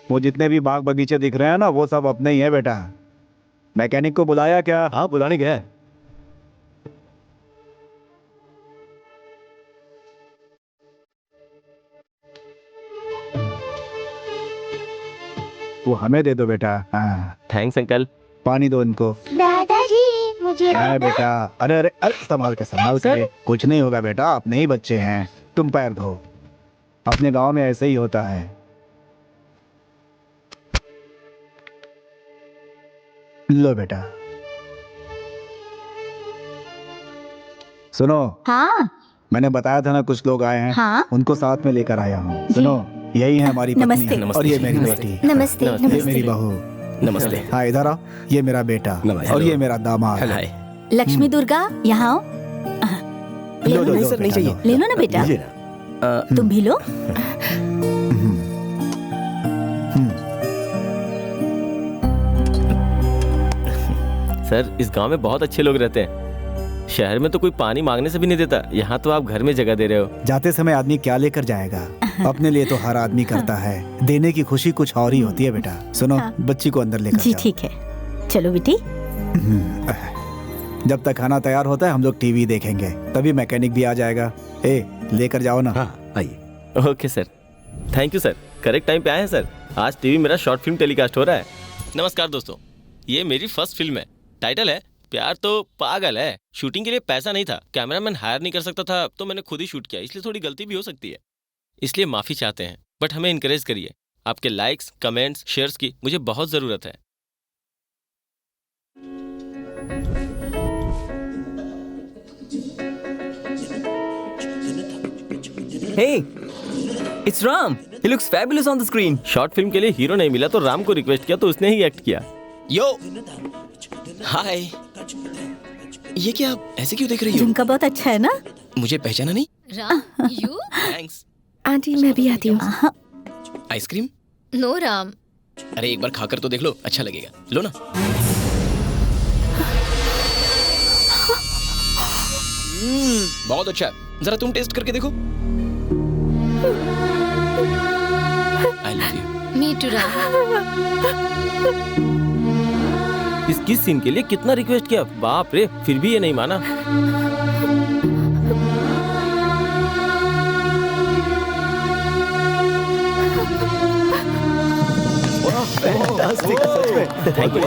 वो जितने भी बाग बगीचे दिख रहे हैं ना, वो सब अपने ही है बेटा। मैकेनिक को बुलाया क्या? हाँ बुलाने गया। वो हमें दे दो बेटा। Thanks uncle. पानी दो इनको। दादाजी मुझे बेटा, अरे अरे अरे संभाल के। कुछ नहीं होगा बेटा, अपने ही बच्चे हैं, तुम पैर धो। अपने गांव में ऐसे ही होता है। लो बेटा। सुनो। हाँ। मैंने बताया था ना कुछ लोग आए हैं। हाँ? उनको साथ में लेकर आया हूँ। सुनो, यही है हमारी पत्नी और ये मेरी बेटी। नमस्ते। ये मेरी बहू। नमस्ते। हाँ इधर आओ, ये मेरा बेटा और ये मेरा दामाद। लक्ष्मी दुर्गा यहाँ आओ। नहीं सर, नहीं चाहिए। ले लो ना बेटा, तुम भी लो। सर इस गांव में बहुत अच्छे लोग रहते हैं। शहर में तो कोई पानी मांगने से भी नहीं देता, यहाँ तो आप घर में जगह दे रहे हो। जाते समय आदमी क्या लेकर जाएगा? अपने लिए तो हर आदमी करता है, देने की खुशी कुछ और ही होती है बेटा। सुनो, बच्ची को अंदर लेकर जी जाओ। ठीक है, चलो बेटी। जब तक खाना तैयार होता है हम लोग टीवी देखेंगे, तभी मैकेनिक भी आ जाएगा। लेकर जाओ ना। आइए। Okay sir, thank you sir, correct time पे आए हैं सर। आज टीवी मेरा शॉर्ट फिल्म टेलीकास्ट हो रहा है। नमस्कार दोस्तों, ये मेरी फर्स्ट फिल्म है। टाइटल है प्यार तो पागल है। शूटिंग के लिए पैसा नहीं था, कैमरामैन हायर नहीं कर सकता था, तो मैंने खुद ही शूट किया, इसलिए थोड़ी गलती भी हो सकती है, इसलिए माफी चाहते हैं। बट हमें इनकरेज करिए, आपके लाइक्स, कमेंट्स, शेयर्स की मुझे बहुत जरूरत है। Hey, it's Ram. He looks fabulous on the screen. Short film के लिए हीरो नहीं मिला तो राम को रिक्वेस्ट किया तो उसने ही एक्ट किया। यो हाय, ये क्या आप ऐसे क्यों देख रही हो? झुमका बहुत अच्छा है ना? मुझे पहचाना नहीं? राम, you? थैंक्स। आंटी मैं भी आती हूँ। आइसक्रीम? No, राम। अरे एक बार खाकर तो देख लो, अच्छा लगेगा, लो ना। बहुत अच्छा है, जरा तुम टेस्ट करके देखो। आई love you. Me too, Ram. इस किस सीन के लिए कितना रिक्वेस्ट किया, बाप रे, फिर भी ये नहीं माना। फैंटास्टिक, सच में। Thank you.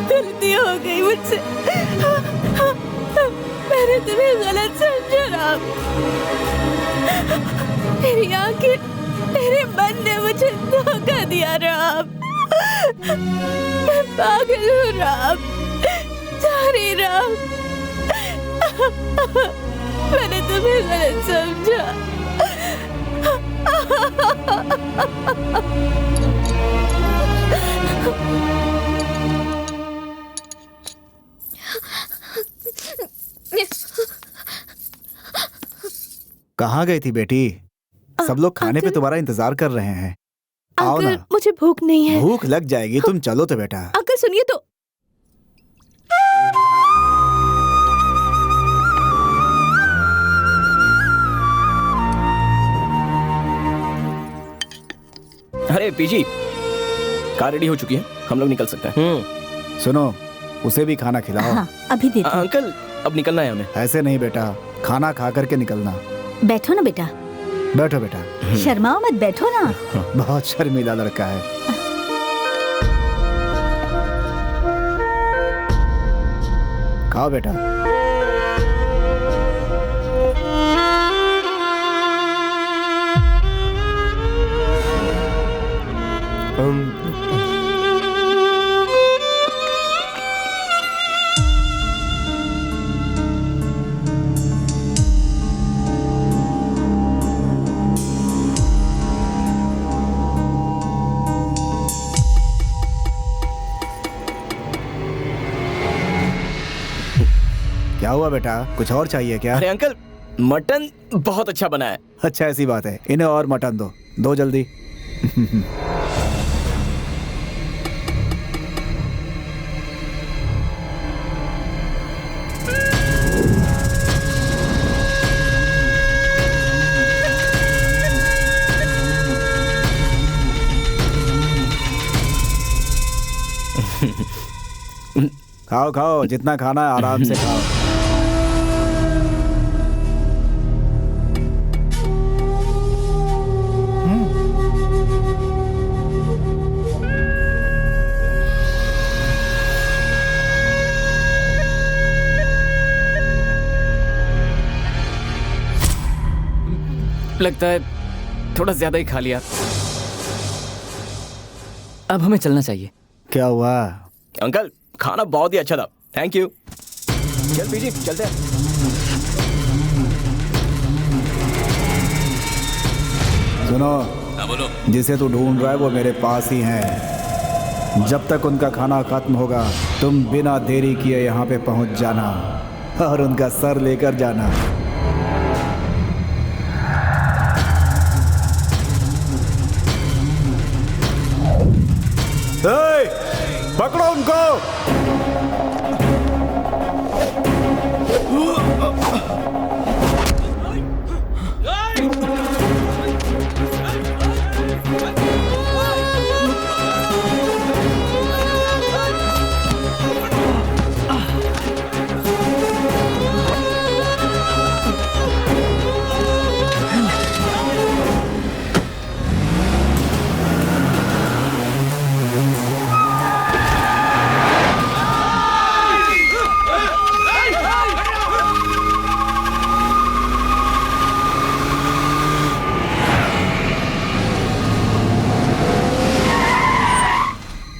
गलती हो गई मुझसे, मैंने तुम्हें गलत समझा राम। मेरी आंखें, मेरे मन ने मुझे धोखा दिया राम। मैं पागल हूँ राम, सॉरी राम, मैंने तुम्हें गलत समझा। कहाँ गई थी बेटी? सब लोग खाने पे तुम्हारा इंतजार कर रहे हैं। आओ अंकल, ना। मुझे भूख नहीं है। भूख लग जाएगी, तुम चलो तो बेटा। अंकल सुनिए तो। अरे पीजी, कार रेडी हो चुकी है, हम लोग निकल सकते हैं। सुनो, उसे भी खाना खिलाओ। हाँ, अभी देते हैं। अंकल अब निकलना है हमें। ऐसे नहीं बेटा, खाना खा करके निकलना। बैठो ना बेटा। बैठो बेटा। शर्माओ मत, बैठो ना। बहुत शर्मीला लड़का है। खाओ बेटा। क्या हुआ बेटा, कुछ और चाहिए क्या? अरे अंकल, मटन बहुत अच्छा बना है। अच्छा, ऐसी बात है, इन्हें और मटन दो, दो जल्दी। खाओ खाओ, जितना खाना है आराम से खाओ। लगता है थोड़ा ज्यादा ही खा लिया। अब हमें चलना चाहिए। क्या हुआ? अंकल खाना बहुत ही अच्छा था, थैंक यू। चल पीजी, चलते हैं। सुनो, हाँ बोलो। जिसे तू ढूंढ रहा है वो मेरे पास ही है। जब तक उनका खाना खत्म होगा तुम बिना देरी किए यहाँ पे पहुँच जाना और उनका सर लेकर जाना। पकड़ो उनको।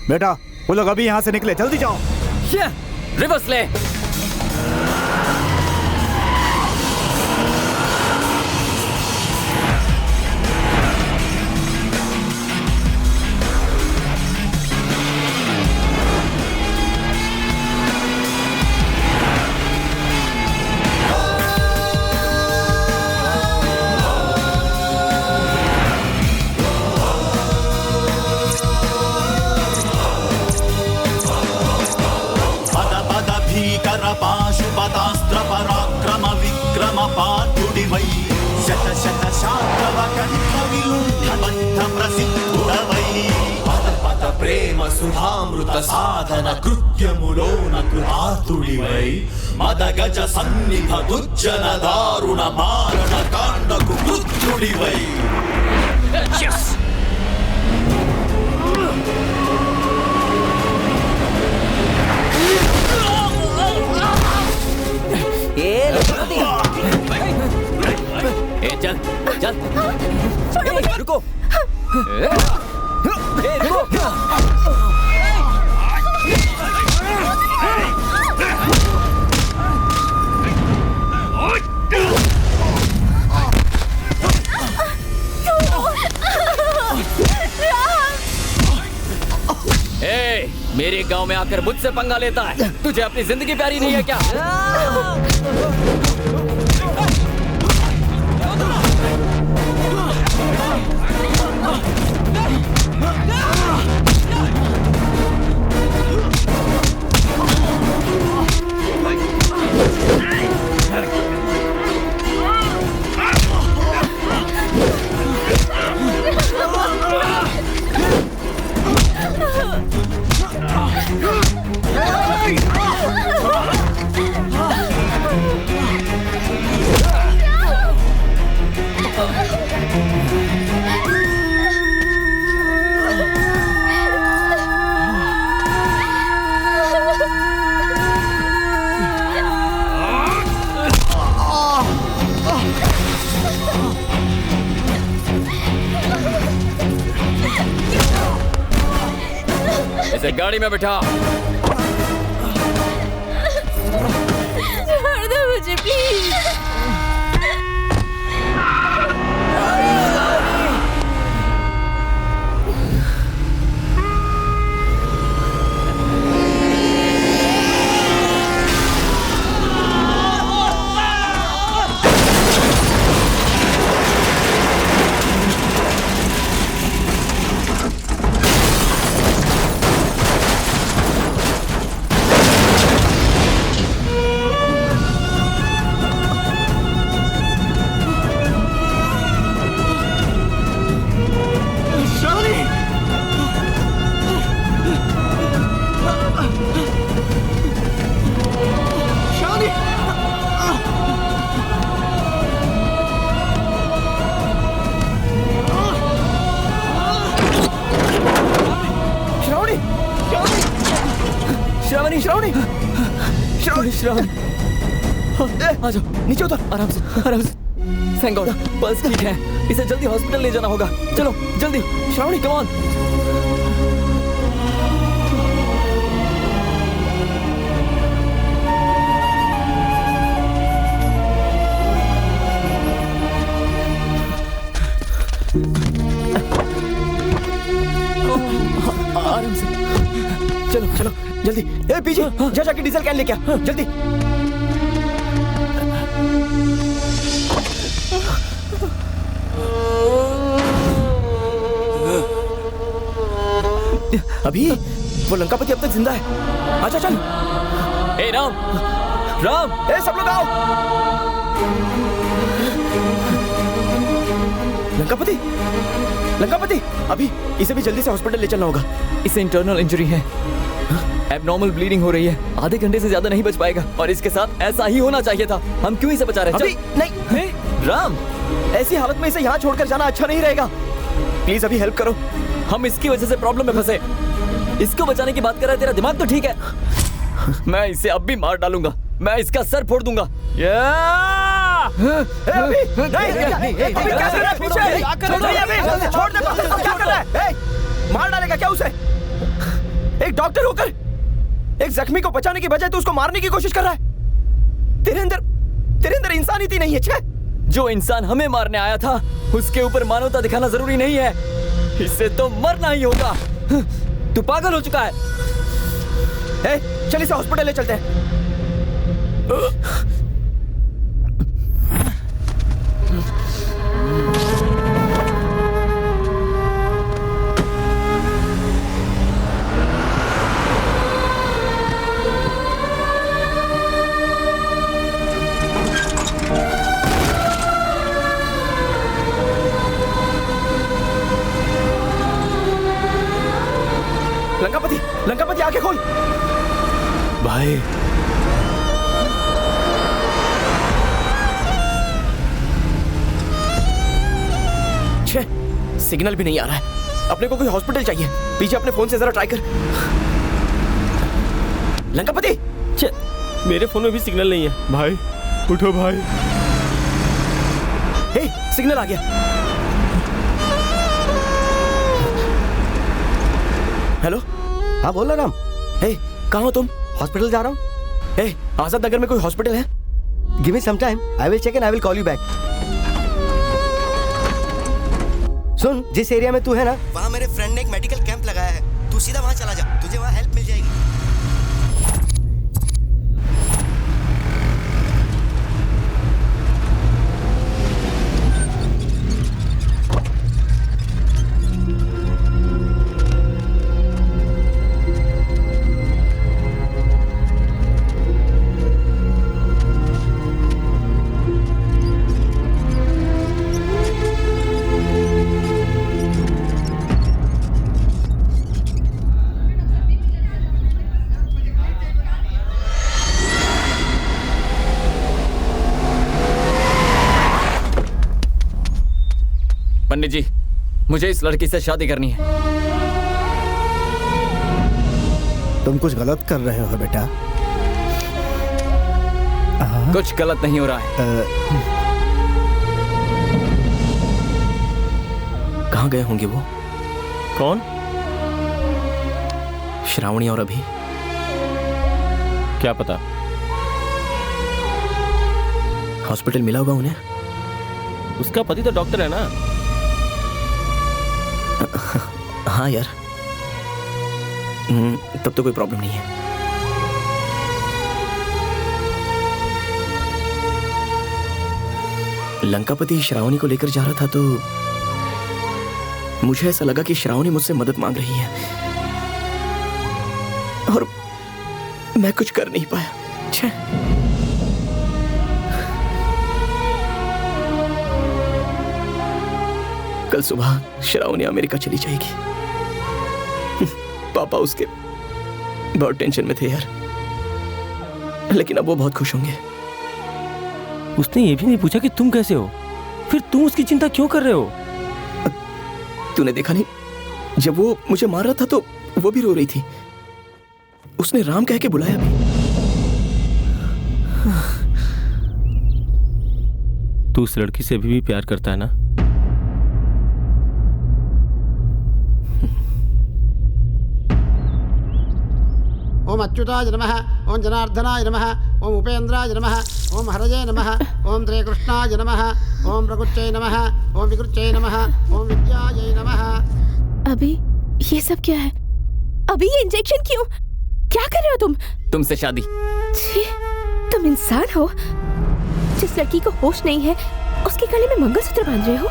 बेटा वो लोग अभी यहाँ से निकले, जल्दी जाओ। रिवर्स ले। पाशुपतास्त्र पराक्रम विक्रम पार्थुडिवै शत शत शात्रव कंठ विलुण्ठबद्ध प्रसिद्धुडवै पद पद प्रेम सुधामृत साधन कृत्यमुलोन कृतार्थुडिवै मद गज सन्निध दुज्जन दारुण मारण कांड कुकृत्युडिवै। चल चल रुको। रुको। मेरे गांव में आकर मुझसे पंगा लेता है, तुझे अपनी जिंदगी प्यारी नहीं है क्या? इसे गाड़ी में बिठा। छोड़ दो मुझे प्लीज। आ जाओ, नीचे उतर, आराम से, आराम से। थैंक गॉड, पल्स ठीक है। इसे जल्दी हॉस्पिटल ले जाना होगा। चलो जल्दी, श्रावणी कम ऑन। आराम से। चलो चलो जल्दी। ए पीछे जा, जाके डीजल कैन लेके आ जल्दी। अभी वो लंकापति अब तक जिंदा है। आजा चल। ए राम, राम, ए सब लोग आओ। लंकापति, लंकापति, अभी इसे भी जल्दी से हॉस्पिटल ले चलना होगा। इसे इंटरनल इंजरी है, एबनॉर्मल ब्लीडिंग हो रही है, आधे घंटे से ज्यादा नहीं बच पाएगा। और इसके साथ ऐसा ही होना चाहिए था। हम क्यों इसे बचा रहे हैं? अभी नहीं राम, ऐसी हालत में इसे यहाँ छोड़कर जाना अच्छा नहीं रहेगा। प्लीज अभी हेल्प करो। हम इसकी वजह से प्रॉब्लम में फंसे। इसको बचाने की बात कर रहा है, तेरा दिमाग तो ठीक है। मैं इसे अब भी मार डालूंगा, मैं इसका सर फोड़ दूंगा। मार डालेगा क्या उसे? एक डॉक्टर होकर एक जख्मी को बचाने की बजाय तू उसको मारने की कोशिश कर रहा है। तेरे अंदर इंसानियत नहीं है। छे जो इंसान हमें मारने आया था उसके ऊपर मानवता दिखाना जरूरी नहीं है। इससे तो मरना ही होगा। तू पागल हो चुका है। चल इसे हॉस्पिटल ले चलते हैं। लंकापति, लंकापति आंखें खोल। भाई छे, सिग्नल भी नहीं आ रहा है। अपने को कोई हॉस्पिटल चाहिए। पीछे अपने फोन से जरा ट्राई कर। लंकापति, मेरे फोन में भी सिग्नल नहीं है। भाई उठो भाई। हे, सिग्नल आ गया। हेलो, हाँ बोल रहा राम। हे, कहाँ हो तुम? हॉस्पिटल जा रहा हूँ। हे, आजाद नगर में कोई हॉस्पिटल है? Give me some time, I will check and I will call you back. सुन, जिस एरिया में तू है ना, वहाँ मेरे फ्रेंड ने एक मेडिकल कैंप लगाया है। तू सीधा वहाँ चला जा, तुझे वहाँ हेल्प मिल जाएगी। पंडित जी, मुझे इस लड़की से शादी करनी है। तुम कुछ गलत कर रहे हो बेटा। कुछ गलत नहीं हो रहा है। कहाँ गए होंगे वो? कौन? श्रावणी और अभी? क्या पता। हॉस्पिटल मिला होगा उन्हें। उसका पति तो डॉक्टर है ना। हाँ यार, तब तो कोई प्रॉब्लम नहीं है। लंकापति श्रावणी को लेकर जा रहा था तो मुझे ऐसा लगा कि श्रावणी मुझसे मदद मांग रही है और मैं कुछ कर नहीं पाया। छे। कल सुबह श्रावणी अमेरिका चली जाएगी। पापा उसके बहुत टेंशन में थे यार, लेकिन अब वो बहुत खुश होंगे। उसने ये भी नहीं पूछा कि तुम कैसे हो, फिर तुम उसकी चिंता क्यों कर रहे हो? तूने देखा नहीं, जब वो मुझे मार रहा था तो वो भी रो रही थी। उसने राम कह के बुलाया भी। तू उस लड़की से अभी भी प्यार करता है ना? ओम अच्युताय नमः, ओम जनार्दनाय नमः, ओम उपेन्द्राय नमः, ओम हरये नमः, ओम त्रिकृष्णाय नमः, ओम प्रकृत्यै नमः, ओम विकृत्यै नमः, ओम विद्यायै नमः। अभी ये सब क्या है? अभी ये इंजेक्शन क्यों? क्या कर रहे हो तुम? तुमसे शादी। छी, तुम इंसान हो? जिस लड़की को होश नहीं है उसके गले में मंगलसूत्र बांध रहे हो।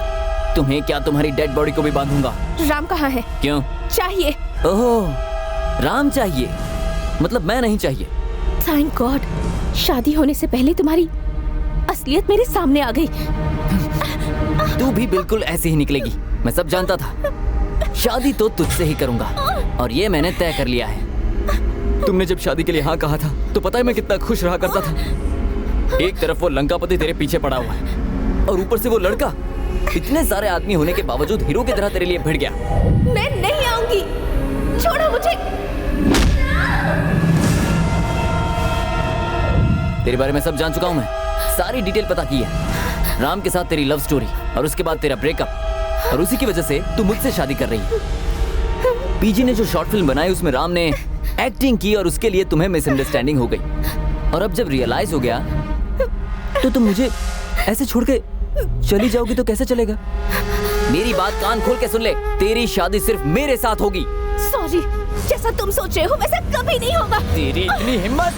तुम्हें क्या, तुम्हारी डेड बॉडी को भी बांधूंगा। राम कहाँ है? क्यों? चाहिए। ओह, राम चाहिए, मतलब मैं नहीं चाहिए। थैंक गॉड, शादी होने से पहले तुम्हारी असलियत मेरे सामने आ गई। तू भी बिल्कुल ऐसे ही निकलेगी, मैं सब जानता था। शादी तो तुझसे ही करूंगा और ये मैंने तय कर लिया है। तुमने जब शादी के लिए हाँ कहा था तो पता है मैं कितना खुश रहा करता था। एक तरफ वो लंकापति तेरे पीछे पड़ा हुआ है और ऊपर से वो लड़का इतने सारे आदमी होने के बावजूद हीरो की तरह तेरे लिए भिड़ गया। मैं नहीं आऊंगी, छोड़ो मुझे। तेरे बारे में सब जान चुका हूँ मैं, सारी डिटेल पता की है। राम के साथ तेरी लव स्टोरी और उसके बाद तेरा ब्रेकअप, और उसी की वजह से तू मुझसे शादी कर रही है। पीजी ने जो शॉर्ट फिल्म बनाई उसमें राम ने एक्टिंग की और उसके लिए तुम्हें मिसअंडरस्टैंडिंग हो गई। और अब जब रियलाइज हो गया तो तुम मुझे ऐसे छोड़ के चली जाओगी तो कैसे चलेगा? मेरी बात कान खोल के सुन ले, तेरी शादी सिर्फ मेरे साथ होगी। सॉरी, जैसा तुम सोच रहे हो वैसा कभी नहीं होगा। तेरी इतनी हिम्मत!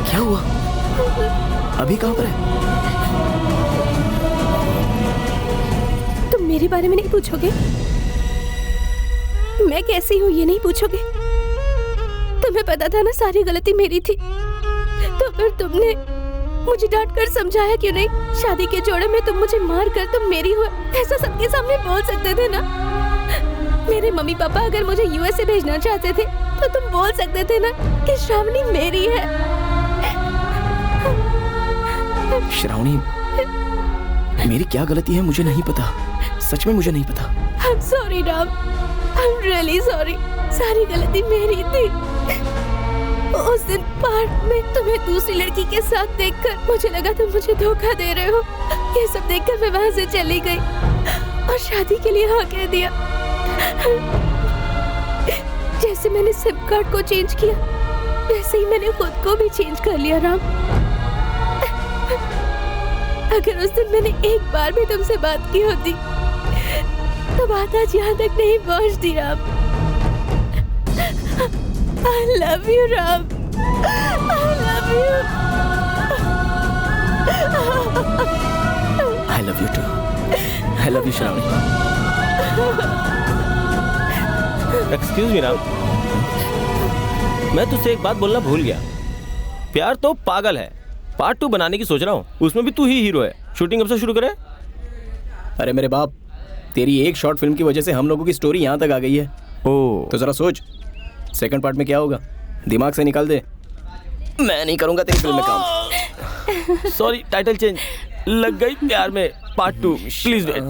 क्या हुआ? अभी कहाँ पर है? तुम मेरे बारे में नहीं पूछोगे? मैं कैसी हूँ ये नहीं पूछोगे? तुम्हें पता था ना सारी गलती मेरी थी, तो फिर तुमने मुझे डांट कर समझाया क्यों नहीं? शादी के जोड़े में तुम मुझे मार कर तुम मेरी हो ऐसा सबके सामने बोल सकते थे ना। मेरे मम्मी पापा अगर मुझे यूएसए भेजना चाहते थे तो तुम बोल सकते थे ना कि श्रावणी मेरी है। श्रावणी, मेरी क्या गलती है मुझे नहीं पता, सच में मुझे नहीं पता। I'm sorry Ram, I'm really sorry। सारी गलती मेरी थी। उस दिन पार्क में तुम्हें दूसरी लड़की के साथ देखकर मुझे लगा तुम मुझे धोखा दे रहे हो। ये सब देखकर मैं वहां से चली गई और शादी के लिए हाँ कह दिया। जैसे मैंने सिम कार्ड को चेंज किया वैसे ही मैंने खुद को भी चेंज कर लिया राम। अगर उस दिन मैंने एक बार भी तुमसे बात की होती तो बात आज यहाँ तक नहीं पहुँचती Ram. I love you Ram, I love you। I love you too। I love you Shravani. Excuse me Ram, मैं तुझसे एक बात बोलना भूल गया। प्यार तो पागल है पार्ट 2 बनाने की सोच रहा हूँ, उसमें भी तू ही हीरो है। शूटिंग कब से शुरू करे? अरे मेरे बाप, तेरी एक शॉर्ट फिल्म की वजह से हम लोगों की स्टोरी यहाँ तक आ गई है। ओह, तो जरा सोच सेकंड पार्ट में क्या होगा, दिमाग से निकाल दे। मैं नहीं करूँगा तेरी फिल्म में काम। Sorry, title change. लग गई प्यार में पार्ट 2। Please wait.